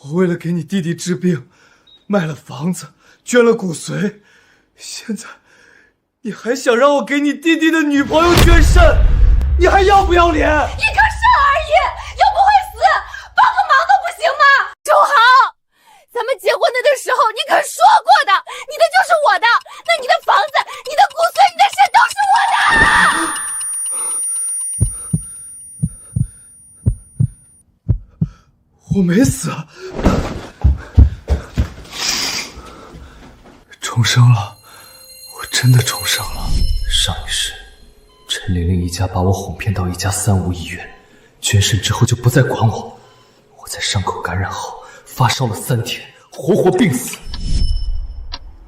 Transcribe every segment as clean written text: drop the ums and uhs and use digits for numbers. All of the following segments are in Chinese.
我为了给你弟弟治病，卖了房子，捐了骨髓，现在你还想让我给你弟弟的女朋友捐肾，你还要不要脸？一颗肾而已，又不会死，帮个忙都不行吗？周航，咱们结婚的时候你可说过的，你的就是我的，那你的房子、你的骨髓、你的肾都是我的。我没死，重生了，我真的重生了。上一世，陈玲玲一家把我哄骗到一家3无医院，捐肾之后就不再管我。我在伤口感染后发烧了3天，活活病死。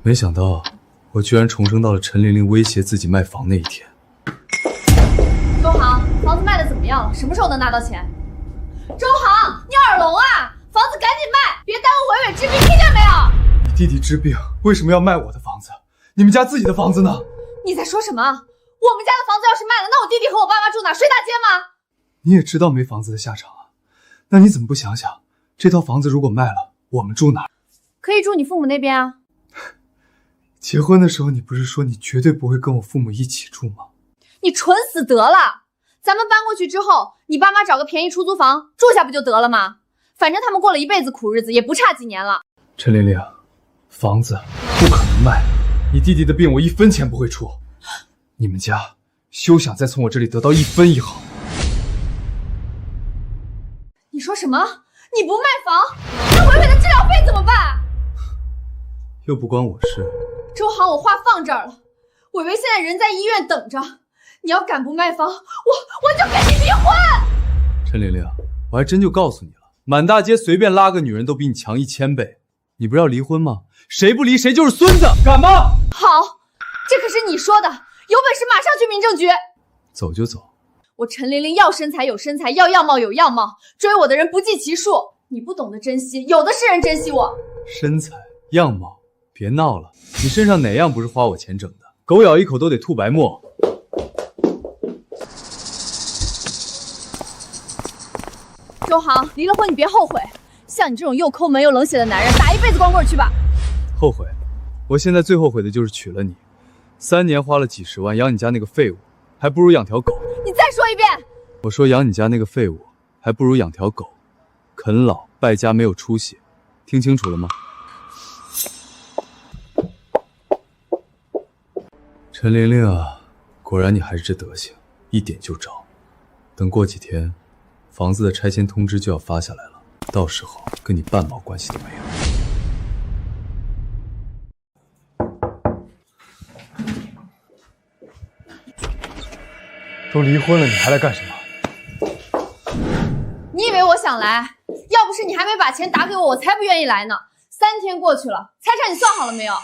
没想到我居然重生到了陈玲玲威胁自己卖房那一天。周航，房子卖的怎么样了？什么时候能拿到钱？周航，你耳聋啊！房子赶紧卖，别耽误伟伟治病，听见没有？你弟弟治病为什么要卖我的房子？你们家自己的房子呢？你在说什么？我们家的房子要是卖了，那我弟弟和我爸妈住哪？睡大街吗？你也知道没房子的下场啊，那你怎么不想想，这套房子如果卖了，我们住哪？可以住你父母那边啊。结婚的时候你不是说你绝对不会跟我父母一起住吗？你蠢死得了！咱们搬过去之后，你爸妈找个便宜出租房住下不就得了吗？反正他们过了一辈子苦日子，也不差几年了。陈玲玲，房子不可能卖，你弟弟的病我1分钱不会出，你们家休想再从我这里得到1分1毫。你说什么？你不卖房，那伟伟的治疗费怎么办？又不关我事。周航，我话放这儿了，伟伟现在人在医院等着，你要敢不卖房，我就跟你离婚。陈玲玲，我还真就告诉你了，满大街随便拉个女人都比你强1000倍。你不是要离婚吗？谁不离谁就是孙子，敢吗？好，这可是你说的，有本事马上去民政局。走就走。我陈玲玲要身材有身材，要样貌有样貌，追我的人不计其数。你不懂得珍惜，有的是人珍惜我。身材样貌，别闹了，你身上哪样不是花我钱整的？狗咬一口都得吐白沫。周航，离了婚你别后悔，像你这种又抠门又冷血的男人，打一辈子光棍去吧。后悔？我现在最后悔的就是娶了你，3年花了几十万养你家那个废物，还不如养条狗。你再说一遍。我说养你家那个废物，还不如养条狗，啃老败家没有出息，听清楚了吗？陈玲玲啊，果然你还是这德行，一点就着。等过几天，房子的拆迁通知就要发下来了，到时候跟你半毛关系都没有。都离婚了，你还来干什么？你以为我想来？要不是你还没把钱打给我，我才不愿意来呢。3天过去了，财产你算好了没有？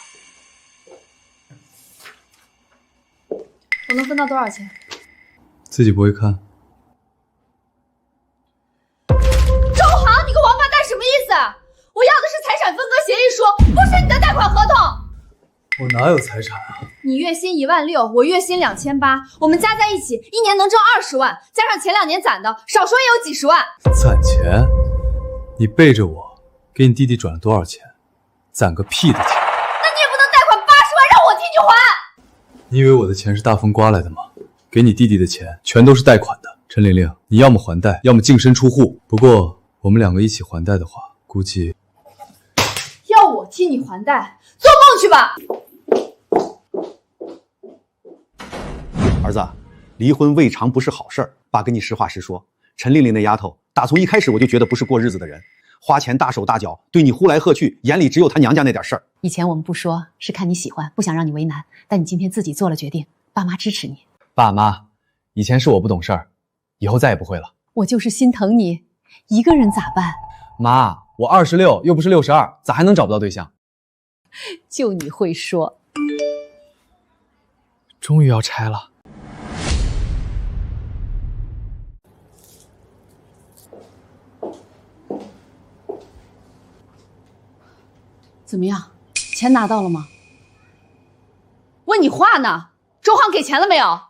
我能分到多少钱？自己不会看。周航，你个王八蛋什么意思？我要的是财产分割协议书，不是你的贷款合同。我哪有财产啊？你月薪16000，我月薪2800，我们加在一起1年能挣20万，加上前2年攒的，少说也有几十万。攒钱？你背着我给你弟弟转了多少钱？攒个屁的钱！那你也不能贷款80万让我替你还。你以为我的钱是大风刮来的吗？给你弟弟的钱全都是贷款的。陈玲玲，你要么还贷，要么净身出户。不过我们2个一起还贷的话，估计……要我替你还贷？做梦去吧！儿子，离婚未尝不是好事儿。爸跟你实话实说，陈玲玲那丫头，打从一开始我就觉得不是过日子的人，花钱大手大脚，对你呼来喝去，眼里只有她娘家那点事儿。以前我们不说，是看你喜欢，不想让你为难。但你今天自己做了决定，爸妈支持你。爸妈，以前是我不懂事儿，以后再也不会了。我就是心疼你，一个人咋办？妈，我26又不是62，咋还能找不到对象？就你会说。终于要拆了。怎么样？钱拿到了吗？问你话呢，周航给钱了没有？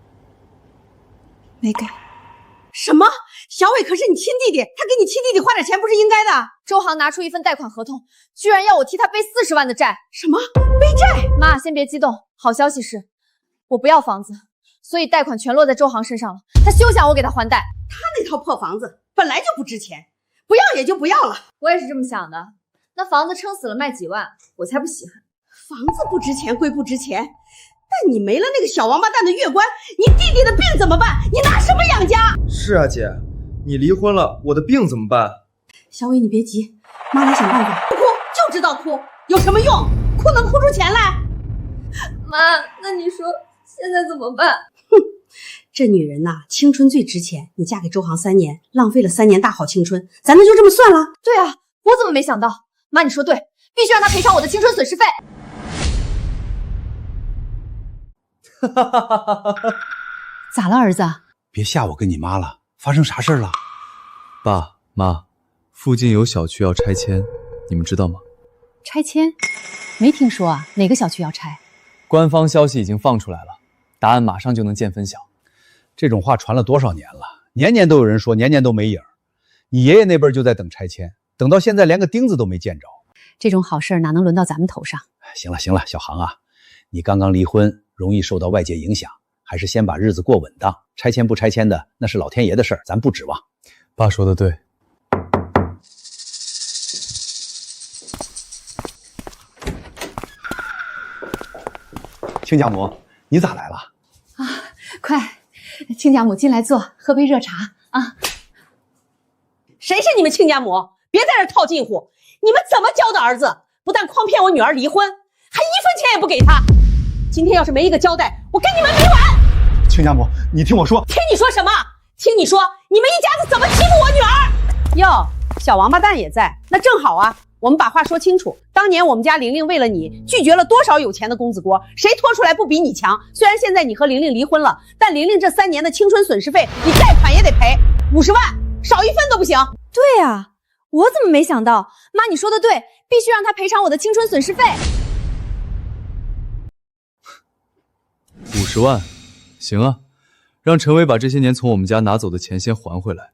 没给。什什么？小伟可是你亲弟弟，他给你亲弟弟花点钱不是应该的？周航拿出一份贷款合同，居然要我替他背40万的债。什么？背债？妈，先别激动，好消息是，我不要房子，所以贷款全落在周航身上了。他休想我给他还贷。他那套破房子本来就不值钱，不要也就不要了。我也是这么想的。那房子撑死了卖几万，我才不稀罕。房子不值钱归不值钱，但你没了那个小王八蛋的月关，你弟弟的病怎么办？你拿什么养家？是啊，姐，你离婚了，我的病怎么办？小伟，你别急，妈来想办法。不哭就知道哭，有什么用？哭能哭出钱来？妈，那你说现在怎么办？哼，这女人呐，青春最值钱。你嫁给周航3年，浪费了3年大好青春，咱那就这么算了。对啊，我怎么没想到？妈，你说对，必须让他赔偿我的青春损失费。咋了，儿子？别吓我跟你妈了，发生啥事了？爸妈，附近有小区要拆迁，你们知道吗？拆迁？没听说啊，哪个小区要拆？官方消息已经放出来了，答案马上就能见分晓。这种话传了多少年了，年年都有人说，年年都没影。你爷爷那辈就在等拆迁，等到现在连个钉子都没见着。这种好事哪能轮到咱们头上？行了行了，小航啊，你刚刚离婚，容易受到外界影响，还是先把日子过稳当。拆迁不拆迁的，那是老天爷的事儿，咱不指望。爸说的对。亲家母，你咋来了？啊，快，亲家母进来坐，喝杯热茶啊。谁是你们亲家母？别在这套近乎！你们怎么教的儿子？不但诓骗我女儿离婚，还1分钱也不给她。今天要是没一个交代，我跟你们没完！亲家母，你听我说。听你说什么？听你说，你们一家子怎么欺负我女儿？哟，小王八蛋也在，那正好啊。我们把话说清楚，当年我们家玲玲为了你拒绝了多少有钱的公子哥，谁拖出来不比你强？虽然现在你和玲玲离婚了，但玲玲这3年的青春损失费，你贷款也得赔50万，少1分都不行。对啊，我怎么没想到？妈，你说的对，必须让他赔偿我的青春损失费。50万，行啊，让陈伟把这些年从我们家拿走的钱先还回来，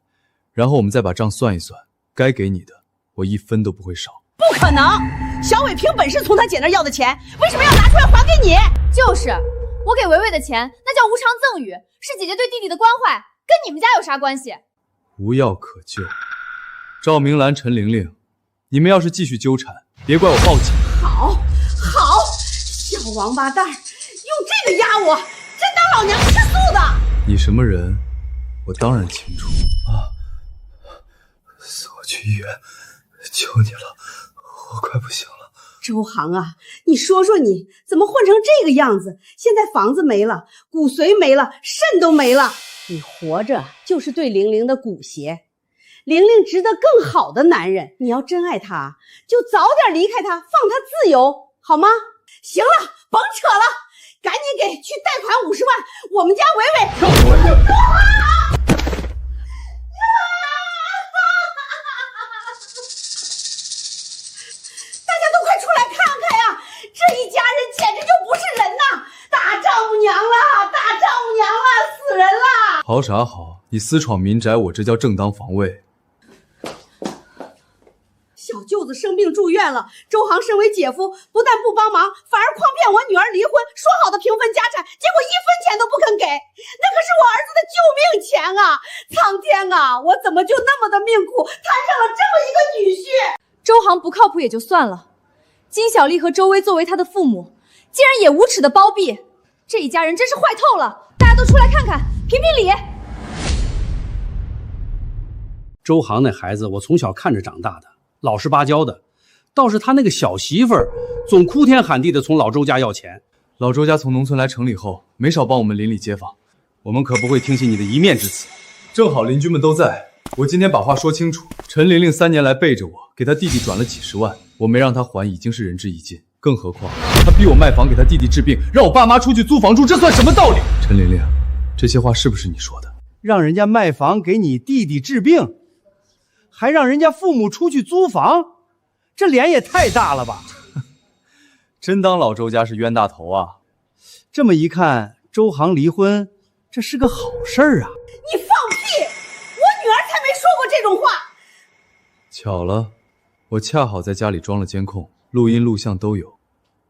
然后我们再把账算一算，该给你的我1分都不会少。不可能！小伟凭本事从他姐那要的钱，为什么要拿出来还给你？就是我给维维的钱，那叫无偿赠与，是姐姐对弟弟的关怀，跟你们家有啥关系？无药可救。赵明兰、陈玲玲，你们要是继续纠缠，别怪我报警。好，小王八蛋，用这个压我，真当老娘吃素的！你什么人，我当然清楚啊！送我去医院，求你了，我快不行了。周航啊，你说说你怎么混成这个样子？现在房子没了，骨髓没了，肾都没了，你活着就是对玲玲的骨血。玲玲值得更好的男人，你要真爱她，就早点离开她，放她自由，好吗？行了，甭扯了，赶紧给去贷款50万，我们家维维。大家都快出来看看呀！这一家人简直就不是人呐！大丈母娘了，大丈母娘了，死人了！好啥好？你私闯民宅，我这叫正当防卫。小舅子生病住院了，周航身为姐夫，不但不帮忙，反而诓骗我女儿离婚，说好的平分家产，结果1分钱都不肯给，那可是我儿子的救命钱啊！苍天啊，我怎么就那么的命苦，摊上了这么一个女婿？周航不靠谱也就算了，金小丽和周薇作为他的父母，竟然也无耻的包庇，这一家人真是坏透了！大家都出来看看，评评理。周航那孩子，我从小看着长大的，老实巴交的，倒是他那个小媳妇儿，总哭天喊地的从老周家要钱。老周家从农村来城里后，没少帮我们邻里街坊，我们可不会听信你的一面之词。正好邻居们都在，我今天把话说清楚。陈玲玲3年来背着我，给她弟弟转了几十万，我没让她还已经是仁至义尽，更何况她逼我卖房给她弟弟治病，让我爸妈出去租房住，这算什么道理？陈玲玲，这些话是不是你说的？让人家卖房给你弟弟治病，还让人家父母出去租房，这脸也太大了吧！真当老周家是冤大头啊？这么一看，周航离婚，这是个好事儿啊！你放屁！这种话。巧了，我恰好在家里装了监控，录音录像都有，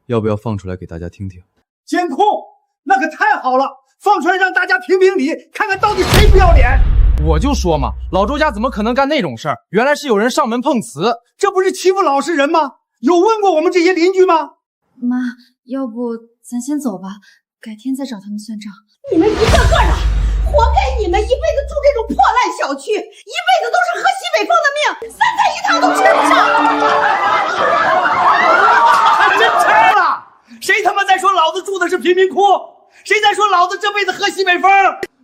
要不要放出来给大家听听？监控那可太好了，放出来让大家评评理，看看到底谁不要脸。我就说嘛，老周家怎么可能干那种事儿？原来是有人上门碰瓷，这不是欺负老实人吗？有问过我们这些邻居吗？妈，要不咱先走吧，改天再找他们算账。你们一个个的，活该你们一辈子住这种破烂小区，一辈子都是喝西北风的命，三菜一汤都吃不上。还真拆了！谁他妈在说老子住的是贫民窟？谁在说老子这辈子喝西北风？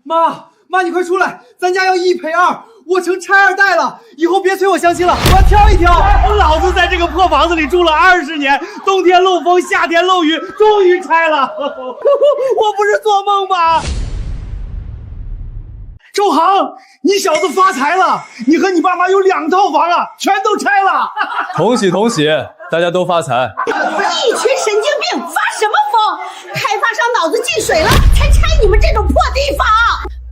妈，你快出来，咱家要1赔2，我成拆二代了，以后别催我相亲了，我要挑一挑。老子在这个破房子里住了20年，冬天漏风，夏天漏雨，终于拆了。我不是做梦吧？周航，你小子发财了！你和你爸妈有2套房啊，全都拆了。同喜同喜，大家都发财。一群神经病，发什么疯？开发商脑子进水了，才拆你们这种破地方。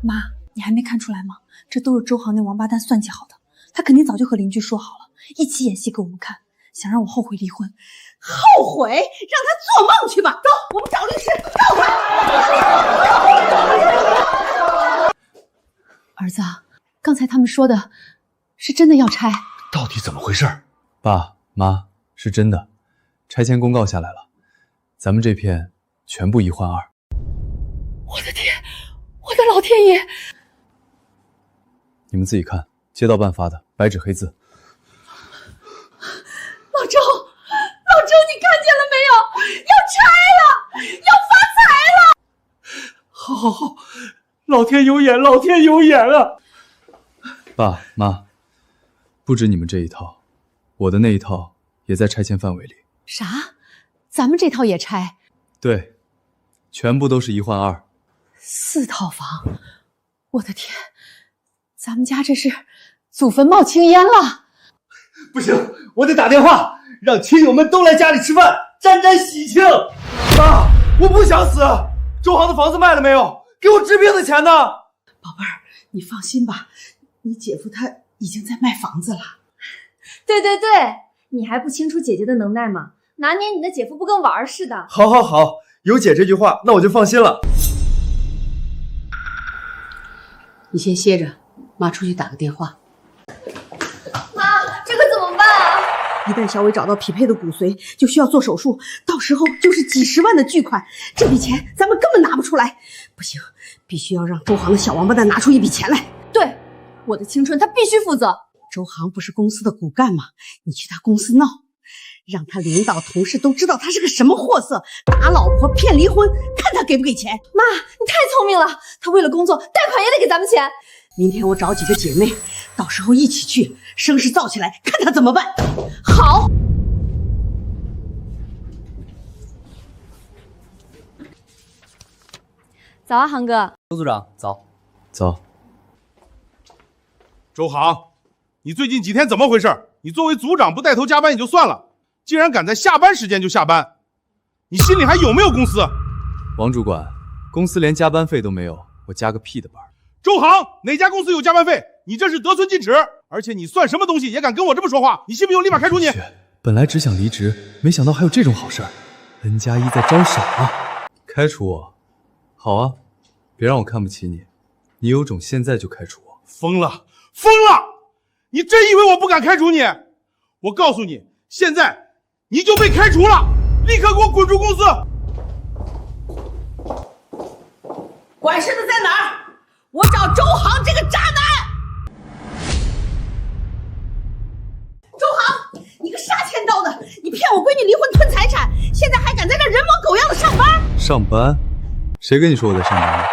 妈，你还没看出来吗？这都是周航那王八蛋算计好的，他肯定早就和邻居说好了，一起演戏给我们看，想让我后悔离婚。后悔？让他做梦去吧！走，我们找律师告他。儿子，刚才他们说的是真的要拆？到底怎么回事？爸妈，是真的，拆迁公告下来了，咱们这片全部1换2。我的天，我的老天爷！你们自己看，街道办发的，白纸黑字。老周，你看见了没有？要拆了，要发财了！好，老天有眼，老天有眼啊！爸妈，不止你们这一套，我的那一套也在拆迁范围里。啥？咱们这套也拆？对，全部都是1换2。4套房，我的天，咱们家这是祖坟冒青烟了！不行，我得打电话让亲友们都来家里吃饭，沾沾喜庆。妈，我不想死。周航的房子卖了没有？给我治病的钱呢？宝贝儿，你放心吧，你姐夫他已经在卖房子了。对，你还不清楚姐姐的能耐吗？拿捏你的姐夫不跟玩儿似的。好，有姐这句话，那我就放心了。你先歇着，妈出去打个电话。妈，这可怎么办啊？一旦小伟找到匹配的骨髓，就需要做手术，到时候就是几10万的巨款，这笔钱咱们根本拿不出来。不行，必须要让周航的小王八蛋拿出一笔钱来。对，我的青春他必须负责。周航不是公司的骨干吗？你去他公司闹，让他领导同事都知道他是个什么货色，打老婆骗离婚，看他给不给钱。妈，你太聪明了，他为了工作贷款也得给咱们钱。明天我找几个姐妹，到时候一起去，声势造起来，看他怎么办。好。早啊，航哥。周组长早。早。周航，你最近几天怎么回事？你作为组长不带头加班也就算了，竟然敢在下班时间就下班，你心里还有没有公司？王主管，公司连加班费都没有，我加个屁的班。周航，哪家公司有加班费？你这是得寸进尺，而且你算什么东西也敢跟我这么说话？你信不信我立马开除你？本来只想离职，没想到还有这种好事儿。N+1在招手啊！开除我？好啊，别让我看不起你。你有种现在就开除我！疯了！你真以为我不敢开除你？我告诉你，现在你就被开除了，立刻给我滚出公司！管事的在哪儿？我找周航这个渣男！周航，你个杀千刀的，你骗我闺女离婚吞财产，现在还敢在这人模狗样的上班？上班？谁跟你说我在上班了？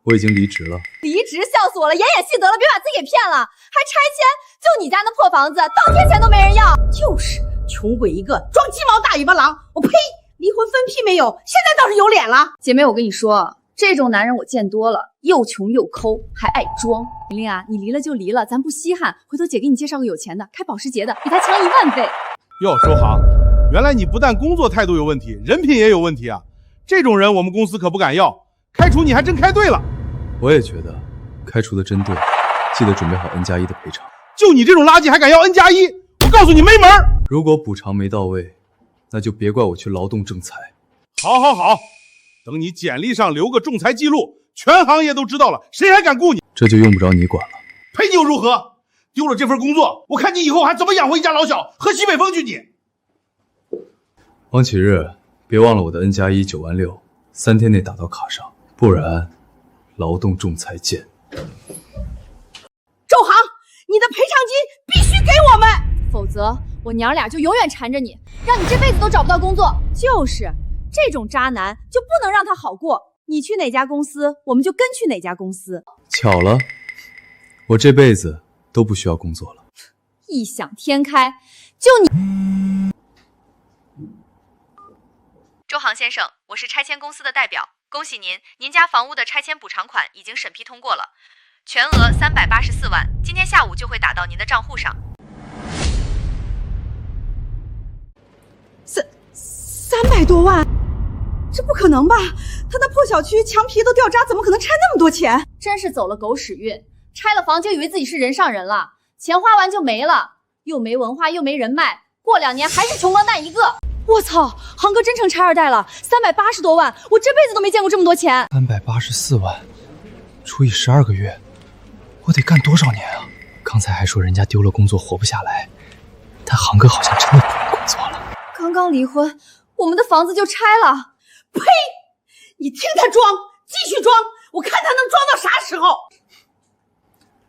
我已经离职了。离职笑死我了，演戏得了，别把自己给骗了，还拆迁，就你家那破房子，当天钱都没人要。就是穷鬼一个，装鸡毛大尾巴狼！我呸！离婚分批没有，现在倒是有脸了。姐妹，我跟你说，这种男人我见多了，又穷又抠，还爱装。玲玲啊，你离了就离了，咱不稀罕。回头姐给你介绍个有钱的，开保时捷的，比他强10000倍。哟，周航，原来你不但工作态度有问题，人品也有问题啊！这种人我们公司可不敢要，开除你还真开对了。我也觉得开除的真对，记得准备好N+1的赔偿。就你这种垃圾还敢要 N+1，我告诉你没门儿！如果补偿没到位，那就别怪我去劳动仲裁。好，好，好，等你简历上留个仲裁记录，全行业都知道了，谁还敢雇你？这就用不着你管了。赔你又如何？丢了这份工作，我看你以后还怎么养活一家老小，喝西北风去你！王启日，别忘了我的 N+1 9万6， 3天内打到卡上，不然劳动仲裁见。周航，你的赔偿金必须给我们，否则我娘俩就永远缠着你，让你这辈子都找不到工作。就是这种渣男就不能让他好过。你去哪家公司，我们就跟去哪家公司。巧了，我这辈子都不需要工作了。异想天开，就你。周航先生，我是拆迁公司的代表，恭喜您，您家房屋的拆迁补偿款已经审批通过了，全额384万，今天下午就会打到您的账户上。300多万，这不可能吧？他的破小区墙皮都掉渣，怎么可能拆那么多钱？真是走了狗屎运，拆了房就以为自己是人上人了，钱花完就没了，又没文化又没人脉，过2年还是穷光蛋一个。我操，航哥真成拆二代了，380多万，我这辈子都没见过这么多钱。384万除以12个月，我得干多少年啊？刚才还说人家丢了工作活不下来，但航哥好像真的不用工作了。刚刚离婚，我们的房子就拆了。呸！你听他装，继续装，我看他能装到啥时候。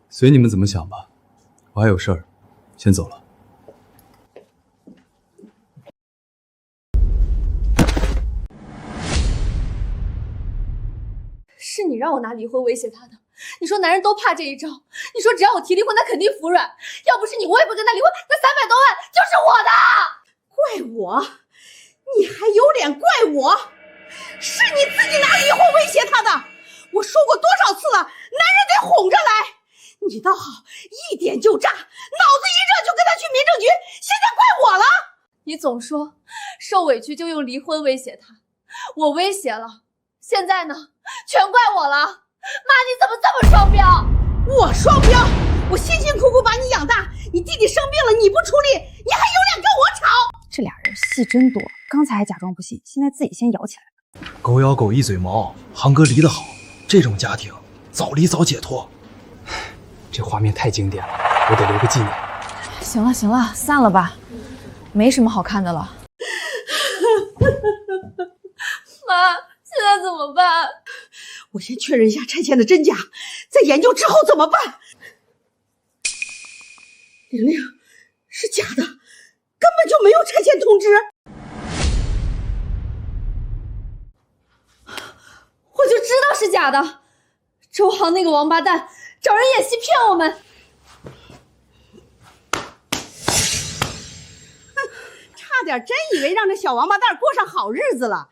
随你们怎么想吧，我还有事儿，先走了。是你让我拿离婚威胁他的，你说男人都怕这一招，你说只要我提离婚他肯定服软，要不是你我也不跟他离婚，那300多万就是我的。怪我？你还有脸怪我？是你自己拿离婚威胁他的，我说过多少次了，男人得哄着来。你倒好，一点就炸，脑子一热就跟他去民政局，现在怪我了。你总说受委屈就用离婚威胁他，我威胁了，现在呢全怪我了。妈，你怎么这么双标？我双标？我辛辛苦苦把你养大，你弟弟生病了你不出力，你还有脸跟我吵？这俩人戏真多，刚才还假装不信，现在自己先咬起来了。狗咬狗一嘴毛，航哥离得好，这种家庭早离早解脱。这画面太经典了，我得留个纪念。行了行了，散了吧，没什么好看的了。妈，现在怎么办？我先确认一下拆迁的真假，再研究之后怎么办。玲玲是假的，根本就没有拆迁通知。我就知道是假的，周航那个王八蛋找人演戏骗我们。差点真以为让这小王八蛋过上好日子了。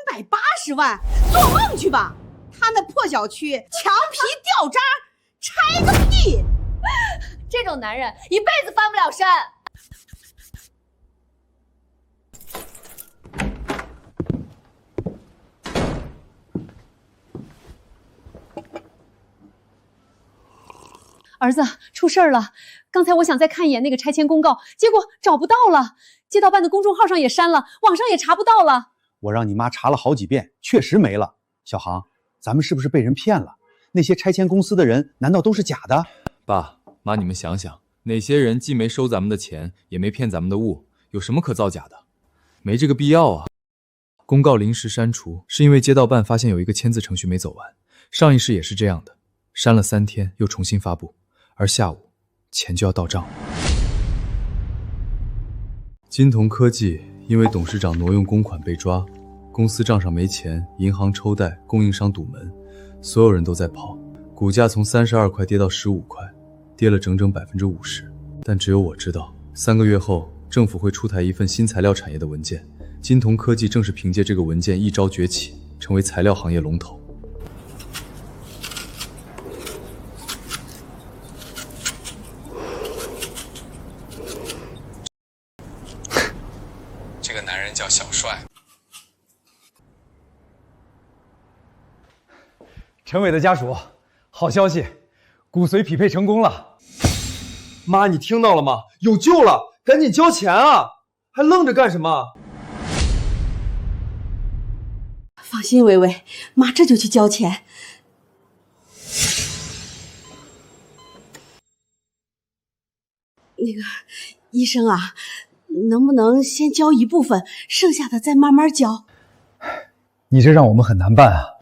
380万，做梦去吧！他那破小区墙皮掉渣，拆个屁！这种男人一辈子翻不了身。儿子，出事儿了！刚才我想再看一眼那个拆迁公告，结果找不到了，街道办的公众号上也删了，网上也查不到了。我让你妈查了好几遍，确实没了。小航，咱们是不是被人骗了？那些拆迁公司的人难道都是假的？爸妈，你们想想，哪些人既没收咱们的钱，也没骗咱们的物，有什么可造假的？没这个必要啊。公告临时删除，是因为街道办发现有一个签字程序没走完，上一世也是这样的，删了3天又重新发布，而下午钱就要到账了。金童科技因为董事长挪用公款被抓，公司账上没钱，银行抽贷，供应商堵门，所有人都在跑，股价从32块跌到15块，跌了整整50%。但只有我知道，3个月后政府会出台一份新材料产业的文件，金童科技正是凭借这个文件一朝崛起，成为材料行业龙头。这个男人叫小帅。陈伟的家属，好消息，骨髓匹配成功了。妈，你听到了吗？有救了，赶紧交钱啊！还愣着干什么？放心，薇薇，妈这就去交钱。那个医生啊，能不能先交一部分，剩下的再慢慢交？你这让我们很难办啊。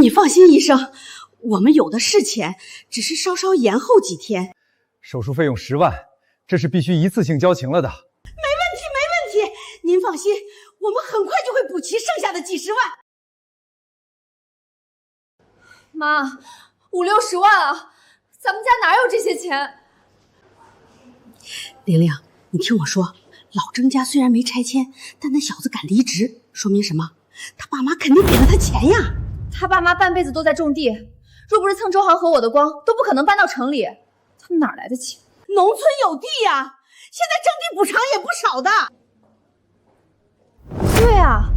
你放心，医生，我们有的是钱，只是稍稍延后几天。手术费用10万，这是必须一次性交清了的。没问题，您放心，我们很快就会补齐剩下的几十万。妈，50、60万啊，咱们家哪有这些钱？玲玲，你听我说，老郑家虽然没拆迁，但那小子敢离职，说明什么？他爸妈肯定给了他钱呀。他爸妈半辈子都在种地，若不是蹭周航和我的光，都不可能搬到城里。他们哪来的钱？农村有地呀，现在征地补偿也不少的。对啊，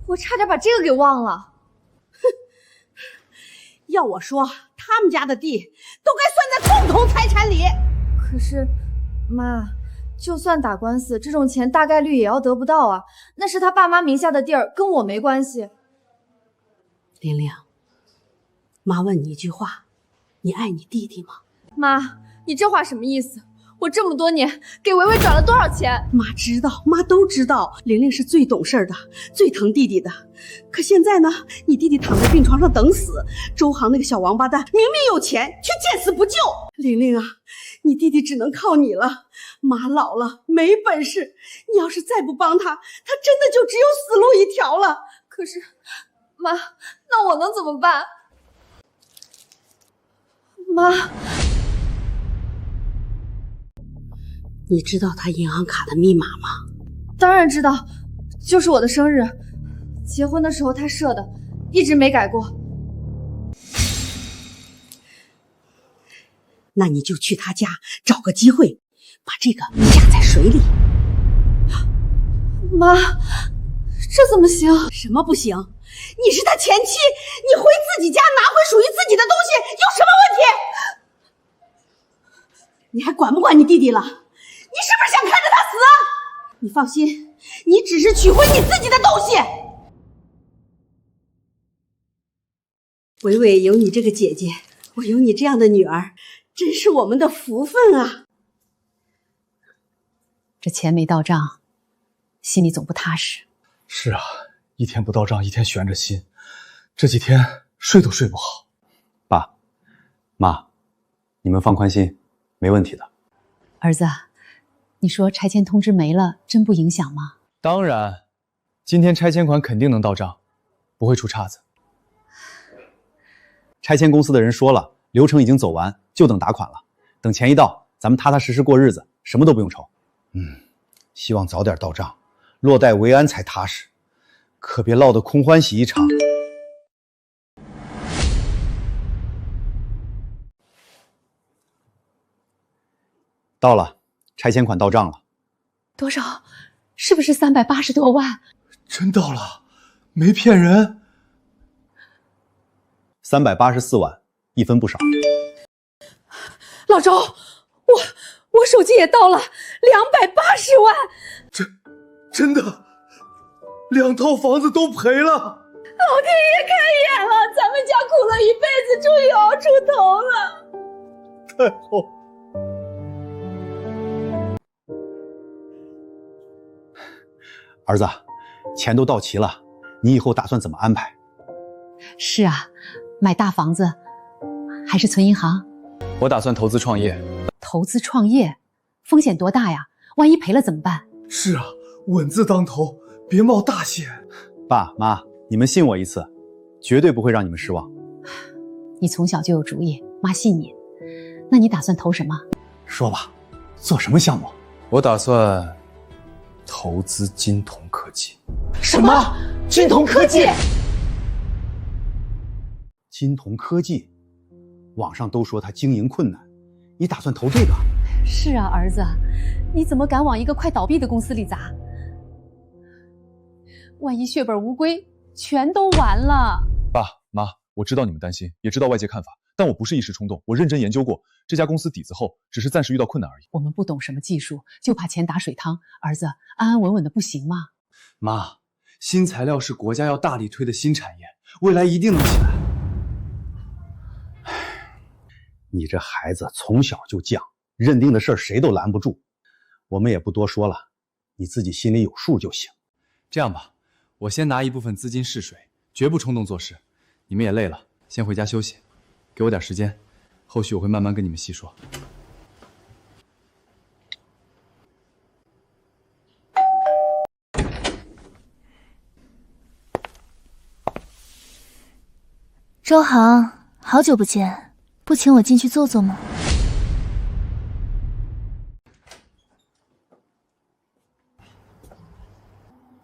我差点把这个给忘了。要我说，他们家的地都该算在共同财产里。可是，妈，就算打官司，这种钱大概率也要得不到啊。那是他爸妈名下的地儿，跟我没关系。玲玲，妈问你一句话，你爱你弟弟吗？妈，你这话什么意思？我这么多年给维维转了多少钱？妈知道，妈都知道，玲玲是最懂事的，最疼弟弟的。可现在呢，你弟弟躺在病床上等死，周航那个小王八蛋明明有钱，却见死不救。玲玲啊，你弟弟只能靠你了。妈老了，没本事，你要是再不帮他，他真的就只有死路一条了。可是，妈，那我能怎么办？妈。你知道他银行卡的密码吗？当然知道，就是我的生日，结婚的时候他设的，一直没改过。那你就去他家找个机会，把这个压在水里。妈，这怎么行？什么不行？你是他前妻，你回自己家拿回属于自己的东西，有什么问题？你还管不管你弟弟了？你是不是想看着他死？你放心，你只是取回你自己的东西。伟伟有你这个姐姐，我有你这样的女儿，真是我们的福分啊。这钱没到账，心里总不踏实。是啊，一天不到账，一天悬着心，这几天睡都睡不好。爸妈，你们放宽心，没问题的。儿子，你说拆迁通知没了，真不影响吗？当然，今天拆迁款肯定能到账，不会出岔子。拆迁公司的人说了，流程已经走完，就等打款了。等钱一到，咱们踏踏实实过日子，什么都不用愁。希望早点到账，落袋为安才踏实，可别落得空欢喜一场。到了，拆迁款到账了。多少？是不是380多万？真到了，没骗人。384万，一分不少。老周，我手机也到了280万。真的，2套房子都赔了。老天爷开眼了，咱们家苦了一辈子，终于熬出头了。太好。儿子，钱都到齐了，你以后打算怎么安排？是啊，买大房子还是存银行？我打算投资创业。投资创业，风险多大呀？万一赔了怎么办？是啊，稳字当头，别冒大险。爸妈，你们信我一次，绝对不会让你们失望。你从小就有主意，妈信你。那你打算投什么？说吧，做什么项目？我打算投资金童科技。什么？金童科技？金童科技，网上都说它经营困难，你打算投这个？是啊，儿子，你怎么敢往一个快倒闭的公司里砸？万一血本无归，全都完了。爸妈，我知道你们担心，也知道外界看法，但我不是一时冲动，我认真研究过，这家公司底子厚，只是暂时遇到困难而已。我们不懂什么技术，就怕钱打水汤。儿子，安安稳稳的不行吗？妈，新材料是国家要大力推的新产业，未来一定能起来。你这孩子从小就犟，认定的事儿谁都拦不住。我们也不多说了，你自己心里有数就行。这样吧，我先拿一部分资金试水，绝不冲动做事。你们也累了，先回家休息，给我点时间，后续我会慢慢跟你们细说。周航，好久不见，不请我进去坐坐吗？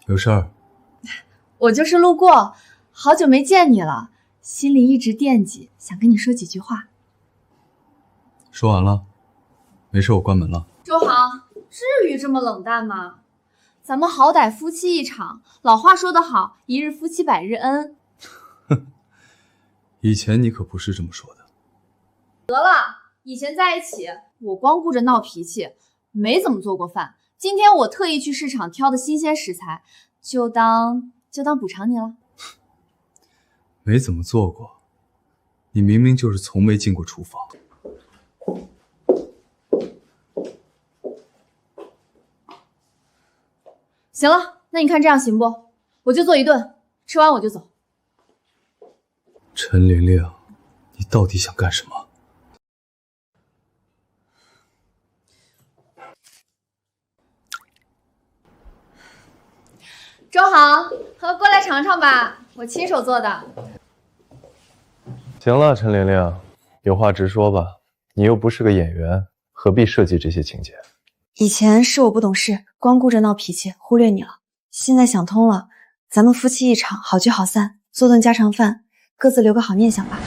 有事儿？我就是路过，好久没见你了，心里一直惦记，想跟你说几句话。说完了，没事，我关门了。周航，至于这么冷淡吗？咱们好歹夫妻一场，老话说得好，一日夫妻百日恩。以前你可不是这么说的。得了，以前在一起，我光顾着闹脾气，没怎么做过饭。今天我特意去市场挑的新鲜食材，就当补偿你了。没怎么做过，你明明就是从没进过厨房。行了，那你看这样行不？我就做一顿，吃完我就走。陈玲玲，你到底想干什么？周航，过来尝尝吧，我亲手做的。行了，陈玲玲，有话直说吧，你又不是个演员，何必设计这些情节？以前是我不懂事，光顾着闹脾气，忽略你了。现在想通了，咱们夫妻一场，好聚好散，做顿家常饭，各自留个好念想吧。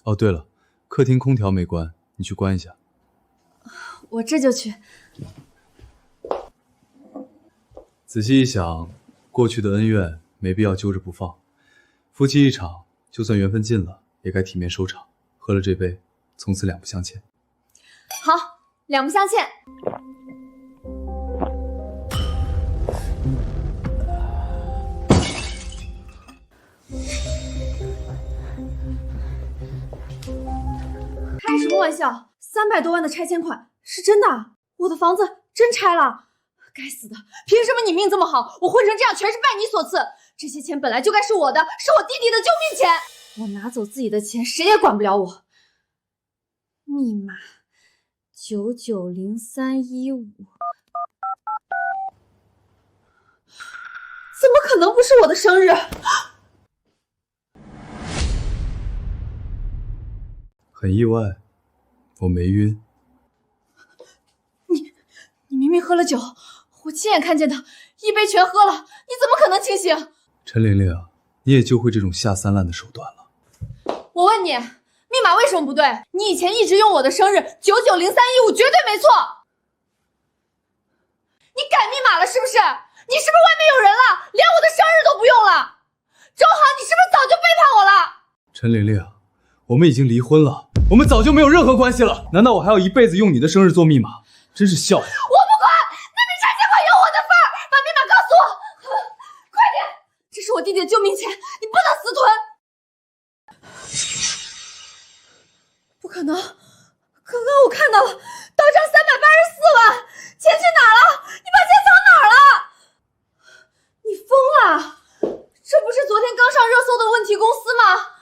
哦，对了，客厅空调没关，你去关一下。我这就去。仔细一想，过去的恩怨没必要揪着不放。夫妻一场，就算缘分尽了，也该体面收场。喝了这杯，从此两不相欠。好，两不相欠。开什么玩笑？300多万的拆迁款是真的，我的房子真拆了。该死的，凭什么你命这么好，我混成这样全是拜你所赐？这些钱本来就该是我的，是我弟弟的救命钱。我拿走自己的钱，谁也管不了我。密码990315，怎么可能不是我的生日？很意外，我没晕。你明明喝了酒，我亲眼看见的，一杯全喝了，你怎么可能清醒？陈玲玲，你也就会这种下三滥的手段了。我问你，密码为什么不对？你以前一直用我的生日990315，绝对没错。你改密码了是不是？你是不是外面有人了？连我的生日都不用了？周航，你是不是早就背叛我了？陈玲玲，我们已经离婚了，我们早就没有任何关系了。难道我还要一辈子用你的生日做密码？真是笑话。我不管，那笔拆迁款有我的份儿，把密码告诉我，快点！这是我弟弟的救命钱，你不能私吞。不可能，刚刚我看到了，到账384万，钱去哪儿了？你把钱藏哪儿了？你疯了？这不是昨天刚上热搜的问题公司吗？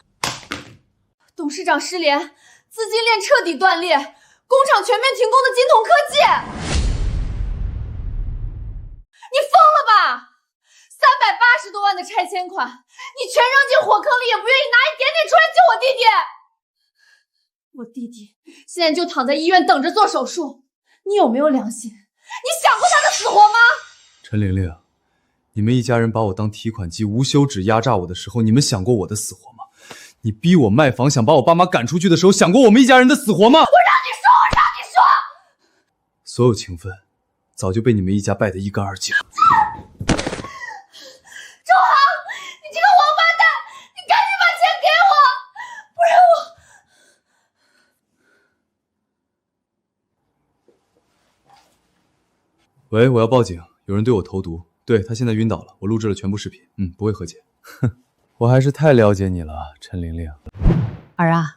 董事长失联，资金链彻底断裂，工厂全面停工的金铜科技。你疯了吧？380多万的拆迁款，你全扔进火坑里，也不愿意拿一点点出来救我弟弟。我弟弟现在就躺在医院等着做手术，你有没有良心？你想过他的死活吗？陈玲玲，你们一家人把我当提款机，无休止压榨我的时候，你们想过我的死活吗？你逼我卖房，想把我爸妈赶出去的时候，想过我们一家人的死活吗？我让你说！所有情分早就被你们一家败得一干二净。周航，你这个王八蛋，你赶紧把钱给我，不然我……喂，我要报警，有人对我投毒。对，他现在晕倒了，我录制了全部视频。不会和解。哼，我还是太了解你了，陈玲玲。儿啊，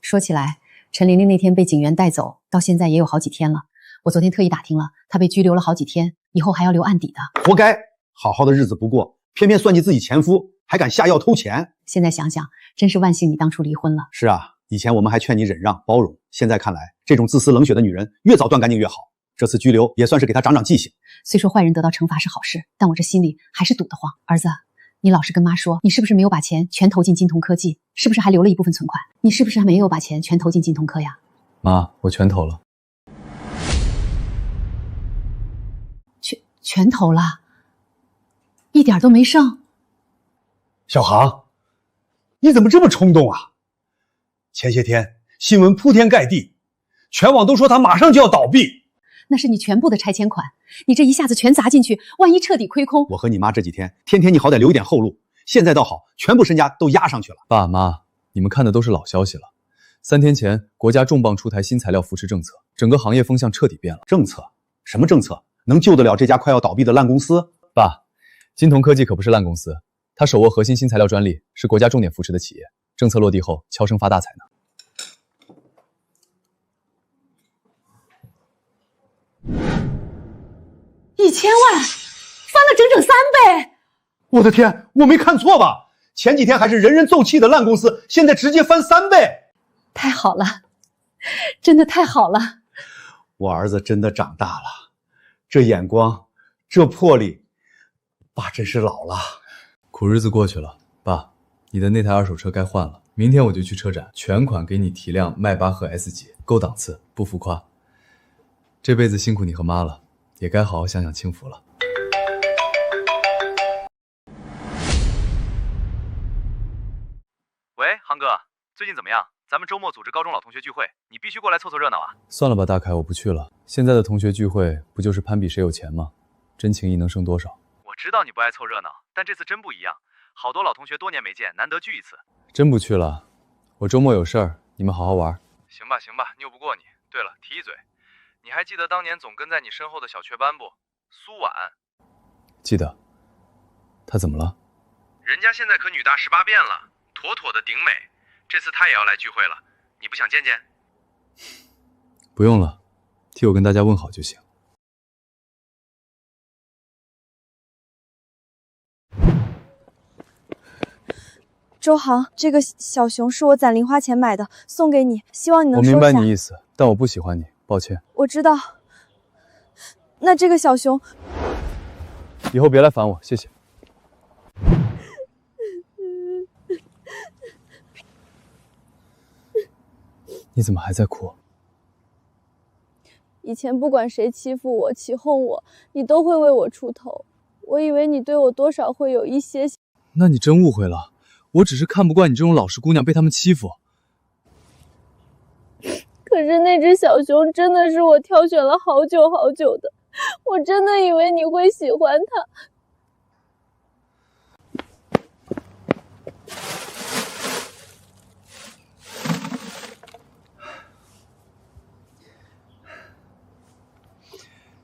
说起来，陈玲玲那天被警员带走，到现在也有好几天了。我昨天特意打听了，她被拘留了好几天，以后还要留案底的。活该，好好的日子不过，偏偏算计自己前夫，还敢下药偷钱。现在想想，真是万幸你当初离婚了。是啊，以前我们还劝你忍让包容，现在看来，这种自私冷血的女人越早断干净越好。这次拘留也算是给她长长记性。虽说坏人得到惩罚是好事，但我这心里还是堵得慌。儿子，你老实跟妈说，你是不是没有把钱全投进金通科技？是不是还留了一部分存款？你是不是还没有把钱全投进金通科呀？妈，我全投了。全投了，一点都没剩。小航，你怎么这么冲动啊？前些天新闻铺天盖地，全网都说他马上就要倒闭。那是你全部的拆迁款，你这一下子全砸进去，万一彻底亏空。我和你妈这几天，天天你好歹留一点后路，现在倒好，全部身家都压上去了。爸妈，你们看的都是老消息了。3天前，国家重磅出台新材料扶持政策，整个行业风向彻底变了。政策？什么政策？能救得了这家快要倒闭的烂公司？爸，金通科技可不是烂公司，它手握核心新材料专利，是国家重点扶持的企业。政策落地后，悄声发大财呢。1000万，翻了整整3倍！我的天，我没看错吧？前几天还是人人奏气的烂公司，现在直接翻3倍！太好了，真的太好了！我儿子真的长大了，这眼光，这魄力，爸真是老了。苦日子过去了，爸，你的那台二手车该换了，明天我就去车展，全款给你提辆迈巴赫 S 级，够档次，不浮夸。这辈子辛苦你和妈了，也该好好享享清福了。喂，航哥，最近怎么样？咱们周末组织高中老同学聚会，你必须过来凑凑热闹啊！算了吧，大凯，我不去了。现在的同学聚会不就是攀比谁有钱吗？真情谊能胜多少？我知道你不爱凑热闹，但这次真不一样，好多老同学多年没见，难得聚一次。真不去了，我周末有事儿，你们好好玩。行吧，行吧，拗不过你。对了，提一嘴，你还记得当年总跟在你身后的小雀斑不？苏婉。记得。她怎么了？人家现在可女大18变了，妥妥的顶美。这次她也要来聚会了，你不想见见？不用了，替我跟大家问好就行。周航，这个小熊是我攒零花钱买的，送给你，希望你能收下。我明白你意思，但我不喜欢你，抱歉。我知道。那这个小熊，以后别来烦我，谢谢。你怎么还在哭？以前不管谁欺负我、起哄我，你都会为我出头。我以为你对我多少会有一些……那你真误会了，我只是看不惯你这种老实姑娘被他们欺负。可是那只小熊真的是我挑选了好久好久的，我真的以为你会喜欢它。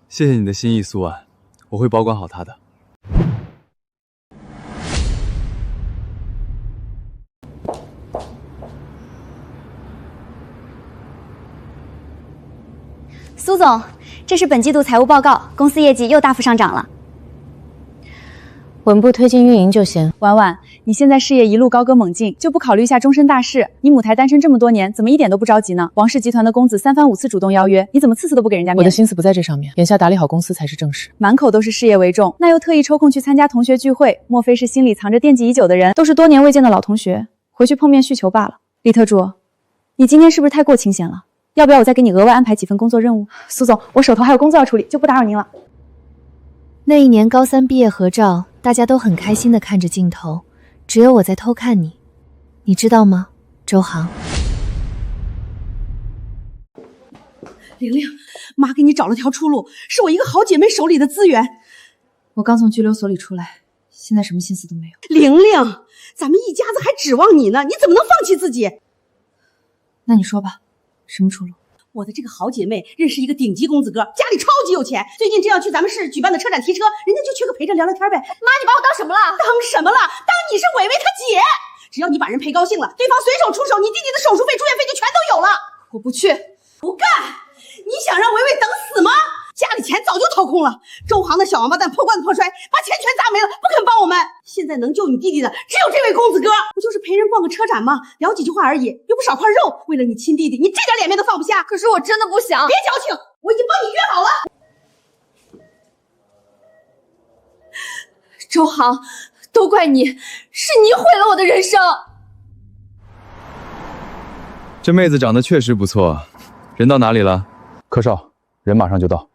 谢谢你的心意，苏婉，我会保管好它的。苏总，这是本季度财务报告，公司业绩又大幅上涨了。稳步推进运营就行。婉婉，你现在事业一路高歌猛进，就不考虑一下终身大事？你母胎单身这么多年，怎么一点都不着急呢？王氏集团的公子3番5次主动邀约，你怎么次次都不给人家面子？我的心思不在这上面，眼下打理好公司才是正事。满口都是事业为重，那又特意抽空去参加同学聚会，莫非是心里藏着惦记已久的人？都是多年未见的老同学，回去碰面叙求罢了。李特助，你今天是不是太过清闲了？要不要我再给你额外安排几份工作任务？苏总，我手头还有工作要处理，就不打扰您了。那一年高3毕业合照，大家都很开心地看着镜头，只有我在偷看你，你知道吗，周航？玲玲，妈给你找了条出路，是我一个好姐妹手里的资源。我刚从拘留所里出来，现在什么心思都没有。玲玲，咱们一家子还指望你呢，你怎么能放弃自己？那你说吧，什么出路？我的这个好姐妹认识一个顶级公子哥，家里超级有钱，最近正要去咱们市举办的车展提车，人家就缺个陪着聊聊天呗。妈，你把我当什么了？当什么了？当你是伟伟他姐。只要你把人陪高兴了，对方随手出手，你弟弟的手术费、住院费就全都有了。我不去，不干！你想让伟伟等死吗？家里钱早就掏空了，周航的小王八蛋破罐子破摔，把钱全砸没了，不肯帮我们。现在能救你弟弟的只有这位公子哥，不就是陪人逛个车展吗？聊几句话而已，又不少块肉。为了你亲弟弟，你这点脸面都放不下。可是我真的不想。别矫情，我已经帮你约好了。周航，都怪你，是你毁了我的人生。这妹子长得确实不错，人到哪里了？柯少，人马上就到。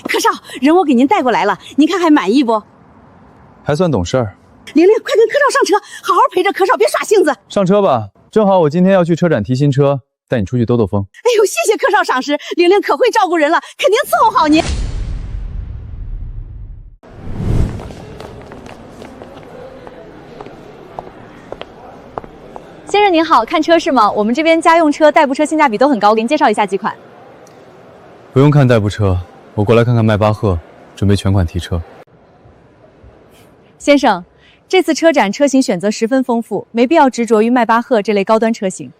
柯少，人我给您带过来了，您看还满意不？还算懂事儿。玲玲，快跟柯少上车，好好陪着柯少，别耍性子。上车吧，正好我今天要去车展提新车，带你出去兜兜风。哎呦，谢谢柯少赏识，玲玲可会照顾人了，肯定伺候好您。先生您好，看车是吗？我们这边家用车、代步车性价比都很高，给您介绍一下几款。不用看代步车，我过来看看迈巴赫，准备全款提车。先生，这次车展车型选择十分丰富，没必要执着于迈巴赫这类高端车型。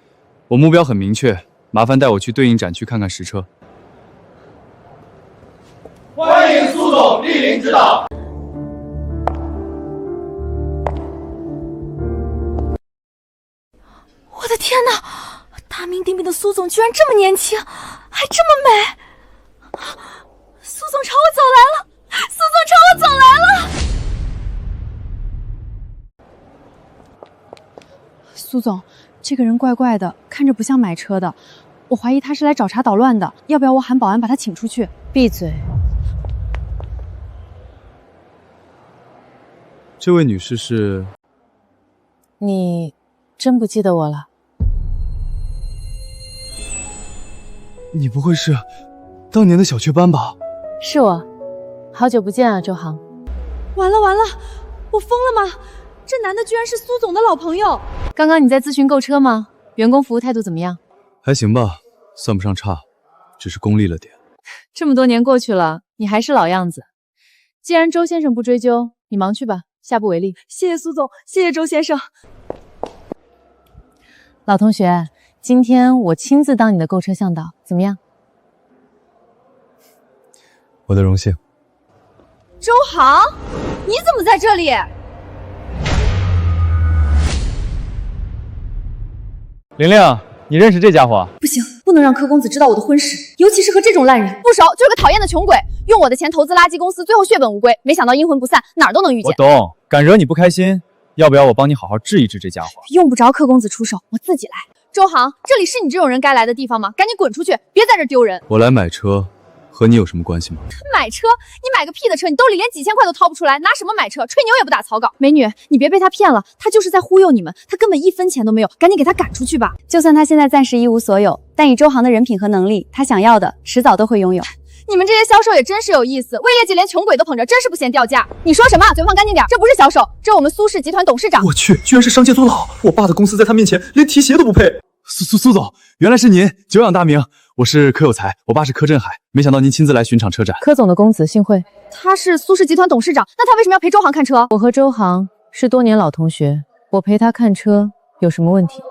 我目标很明确，麻烦带我去对应展区看看实车。欢迎苏总莅临指导。我的天哪！大名鼎鼎的苏总居然这么年轻，还这么美！苏总朝我走来了！苏总朝我走来了！苏总，这个人怪怪的，看着不像买车的，我怀疑他是来找茬捣乱的，要不要我喊保安把他请出去？闭嘴！这位女士是？你真不记得我了？你不会是当年的小雀斑吧？是我，好久不见啊，周航。完了完了，我疯了吗？这男的居然是苏总的老朋友。刚刚你在咨询购车吗？员工服务态度怎么样？还行吧，算不上差，只是功利了点。这么多年过去了，你还是老样子。既然周先生不追究，你忙去吧，下不为例。谢谢苏总，谢谢周先生。老同学，今天我亲自当你的购车向导，怎么样？我的荣幸。周航，你怎么在这里？玲玲，你认识这家伙？不行，不能让柯公子知道我的婚事，尤其是和这种烂人。不熟，就是个讨厌的穷鬼，用我的钱投资垃圾公司，最后血本无归。没想到阴魂不散，哪儿都能遇见。我懂，敢惹你不开心，要不要我帮你好好治一治这家伙？用不着柯公子出手，我自己来。周航，这里是你这种人该来的地方吗？赶紧滚出去，别在这丢人。我来买车，和你有什么关系吗？买车？你买个屁的车！你兜里连几千块都掏不出来，拿什么买车？吹牛也不打草稿。美女，你别被他骗了，他就是在忽悠你们，他根本1分钱都没有，赶紧给他赶出去吧。就算他现在暂时一无所有，但以周航的人品和能力，他想要的迟早都会拥有。你们这些销售也真是有意思，为业绩连穷鬼都捧着，真是不嫌掉价。你说什么？嘴放干净点，这不是销售，这是我们苏氏集团董事长。我去，居然是商界宗老！我爸的公司在他面前连提鞋都不配。苏总，原来是您，久仰大名。我是柯有才，我爸是柯震海，没想到您亲自来巡场车展。柯总的公子姓惠，他是苏氏集团董事长，那他为什么要陪周航看车？我和周航是多年老同学，我陪他看车有什么问题？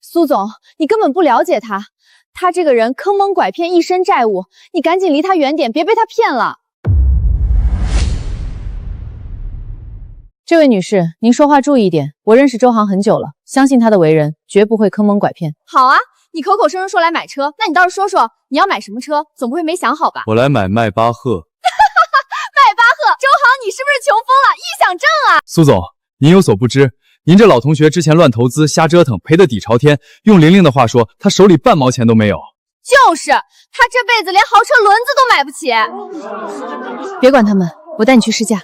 苏总，你根本不了解他，他这个人坑蒙拐骗，一身债务，你赶紧离他远点，别被他骗了。这位女士，您说话注意一点。我认识周航很久了，相信他的为人绝不会坑蒙拐骗。好啊，你口口声声说来买车，那你倒是说说你要买什么车？总不会没想好吧？我来买迈巴赫。迈巴赫，周航，你是不是穷疯了？臆想症啊！苏总，您有所不知，您这老同学之前乱投资、瞎折腾，赔得底朝天。用玲玲的话说，他手里半毛钱都没有。就是，他这辈子连豪车轮子都买不起。别管他们，我带你去试驾。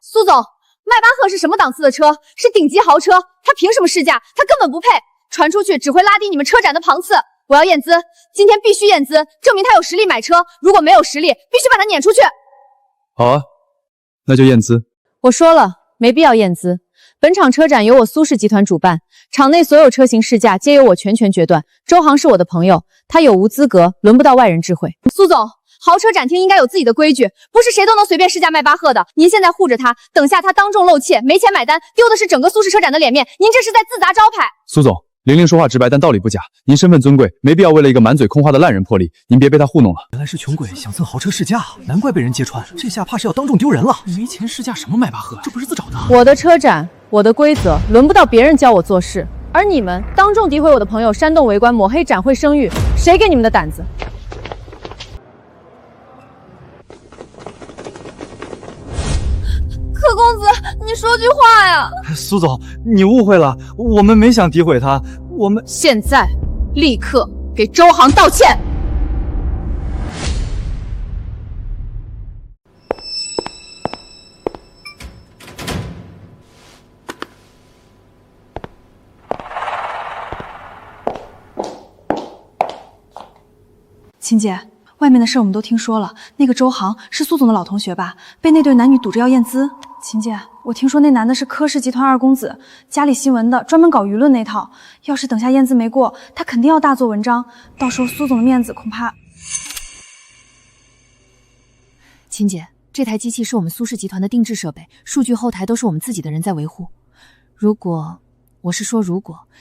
苏总，迈巴赫是什么档次的车？是顶级豪车，他凭什么试驾？他根本不配，传出去只会拉低你们车展的档次。我要验资，今天必须验资，证明他有实力买车。如果没有实力，必须把他撵出去。好啊，那就验资。我说了，没必要验资。本场车展由我苏氏集团主办，场内所有车型试驾皆由我全权决断。周航是我的朋友，他有无资格，轮不到外人智慧。苏总，豪车展厅应该有自己的规矩，不是谁都能随便试驾迈巴赫的。您现在护着他，等下他当众露怯，没钱买单，丢的是整个苏氏车展的脸面。您这是在自砸招牌。苏总，玲玲说话直白，但道理不假。您身份尊贵，没必要为了一个满嘴空话的烂人破例。您别被他糊弄了。原来是穷鬼想蹭豪车试驾，难怪被人揭穿。这下怕是要当众丢人了。没钱试驾什么迈巴赫？这不是自找的。我的车展，我的规则，轮不到别人教我做事。而你们当众诋毁我的朋友，煽动围观，抹黑展会声誉，谁给你们的胆子？柯公子，你说句话呀！苏总，你误会了，我们没想诋毁他，我们现在立刻给周航道歉。秦姐，外面的事我们都听说了。那个周航是苏总的老同学吧？被那对男女堵着要验资。秦姐，我听说那男的是柯氏集团二公子，家里新闻的，专门搞舆论那套。要是等下验资没过，他肯定要大做文章，到时候苏总的面子恐怕……秦姐，这台机器是我们苏氏集团的定制设备，数据后台都是我们自己的人在维护。如果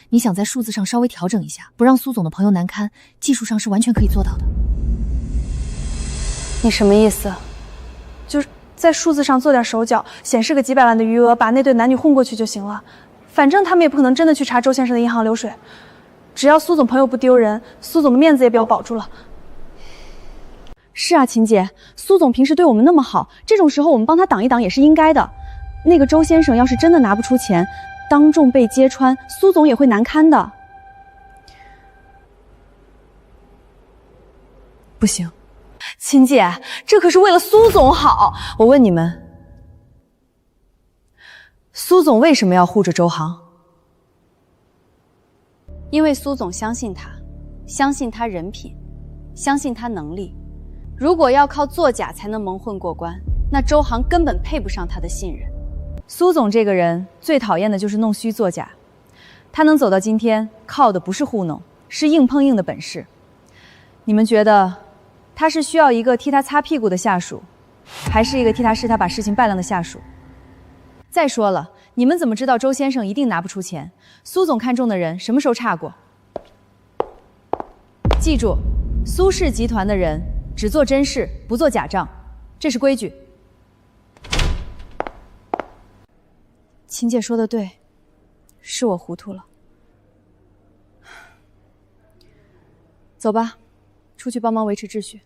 你想在数字上稍微调整一下，不让苏总的朋友难堪，技术上是完全可以做到的。你什么意思？就是在数字上做点手脚，显示个几百万的余额，把那对男女混过去就行了。反正他们也不可能真的去查周先生的银行流水。只要苏总朋友不丢人，苏总的面子也被我保住了。是啊，秦姐，苏总平时对我们那么好，这种时候我们帮他挡一挡也是应该的。那个周先生要是真的拿不出钱，当众被揭穿，苏总也会难堪的。不行，秦姐，这可是为了苏总好。我问你们，苏总为什么要护着周航？因为苏总相信他，相信他人品，相信他能力。如果要靠作假才能蒙混过关，那周航根本配不上他的信任。苏总这个人最讨厌的就是弄虚作假，他能走到今天，靠的不是糊弄，是硬碰硬的本事。你们觉得他是需要一个替他擦屁股的下属，还是一个替他试他把事情办了的下属？再说了，你们怎么知道周先生一定拿不出钱？苏总看中的人什么时候差过？记住，苏氏集团的人只做真事，不做假账，这是规矩。秦姐说的对，是我糊涂了。走吧，出去帮忙维持秩序。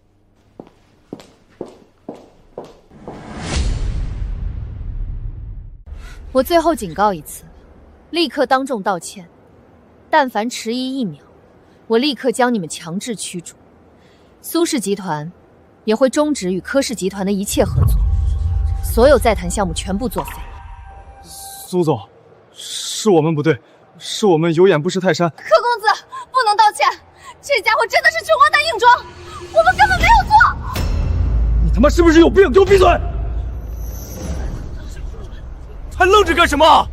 我最后警告一次，立刻当众道歉。但凡迟疑1秒，我立刻将你们强制驱逐。苏氏集团也会终止与柯氏集团的一切合作，所有在谈项目全部作废。苏总，是我们不对，是我们有眼不识泰山。柯公子，不能道歉，这家伙真的是穷光蛋硬装，我们根本没有做。你他妈是不是有病？给我闭嘴！还愣着干什么？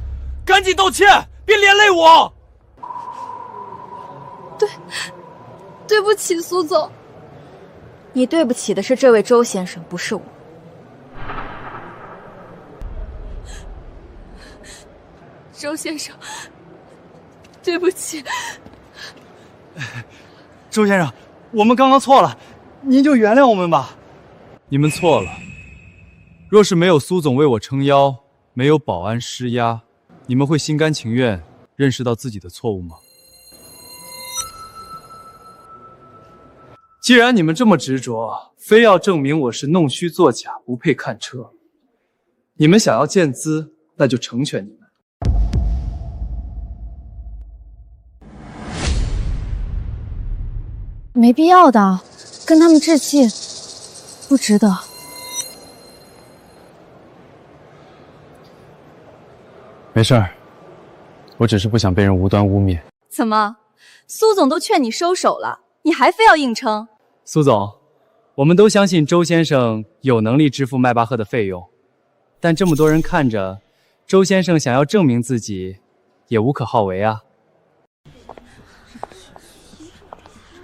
赶紧道歉，别连累我。对不起，苏总。你对不起的是这位周先生，不是我。周先生，对不起。周先生，我们刚刚错了，您就原谅我们吧。你们错了。若是没有苏总为我撑腰，没有保安施压，你们会心甘情愿认识到自己的错误吗？既然你们这么执着，非要证明我是弄虚作假，不配看车，你们想要见资，那就成全你们。没必要的，跟他们置气，不值得。没事儿，我只是不想被人无端污蔑。怎么，苏总都劝你收手了，你还非要硬撑。苏总，我们都相信周先生有能力支付迈巴赫的费用，但这么多人看着，周先生想要证明自己，也无可厚非啊。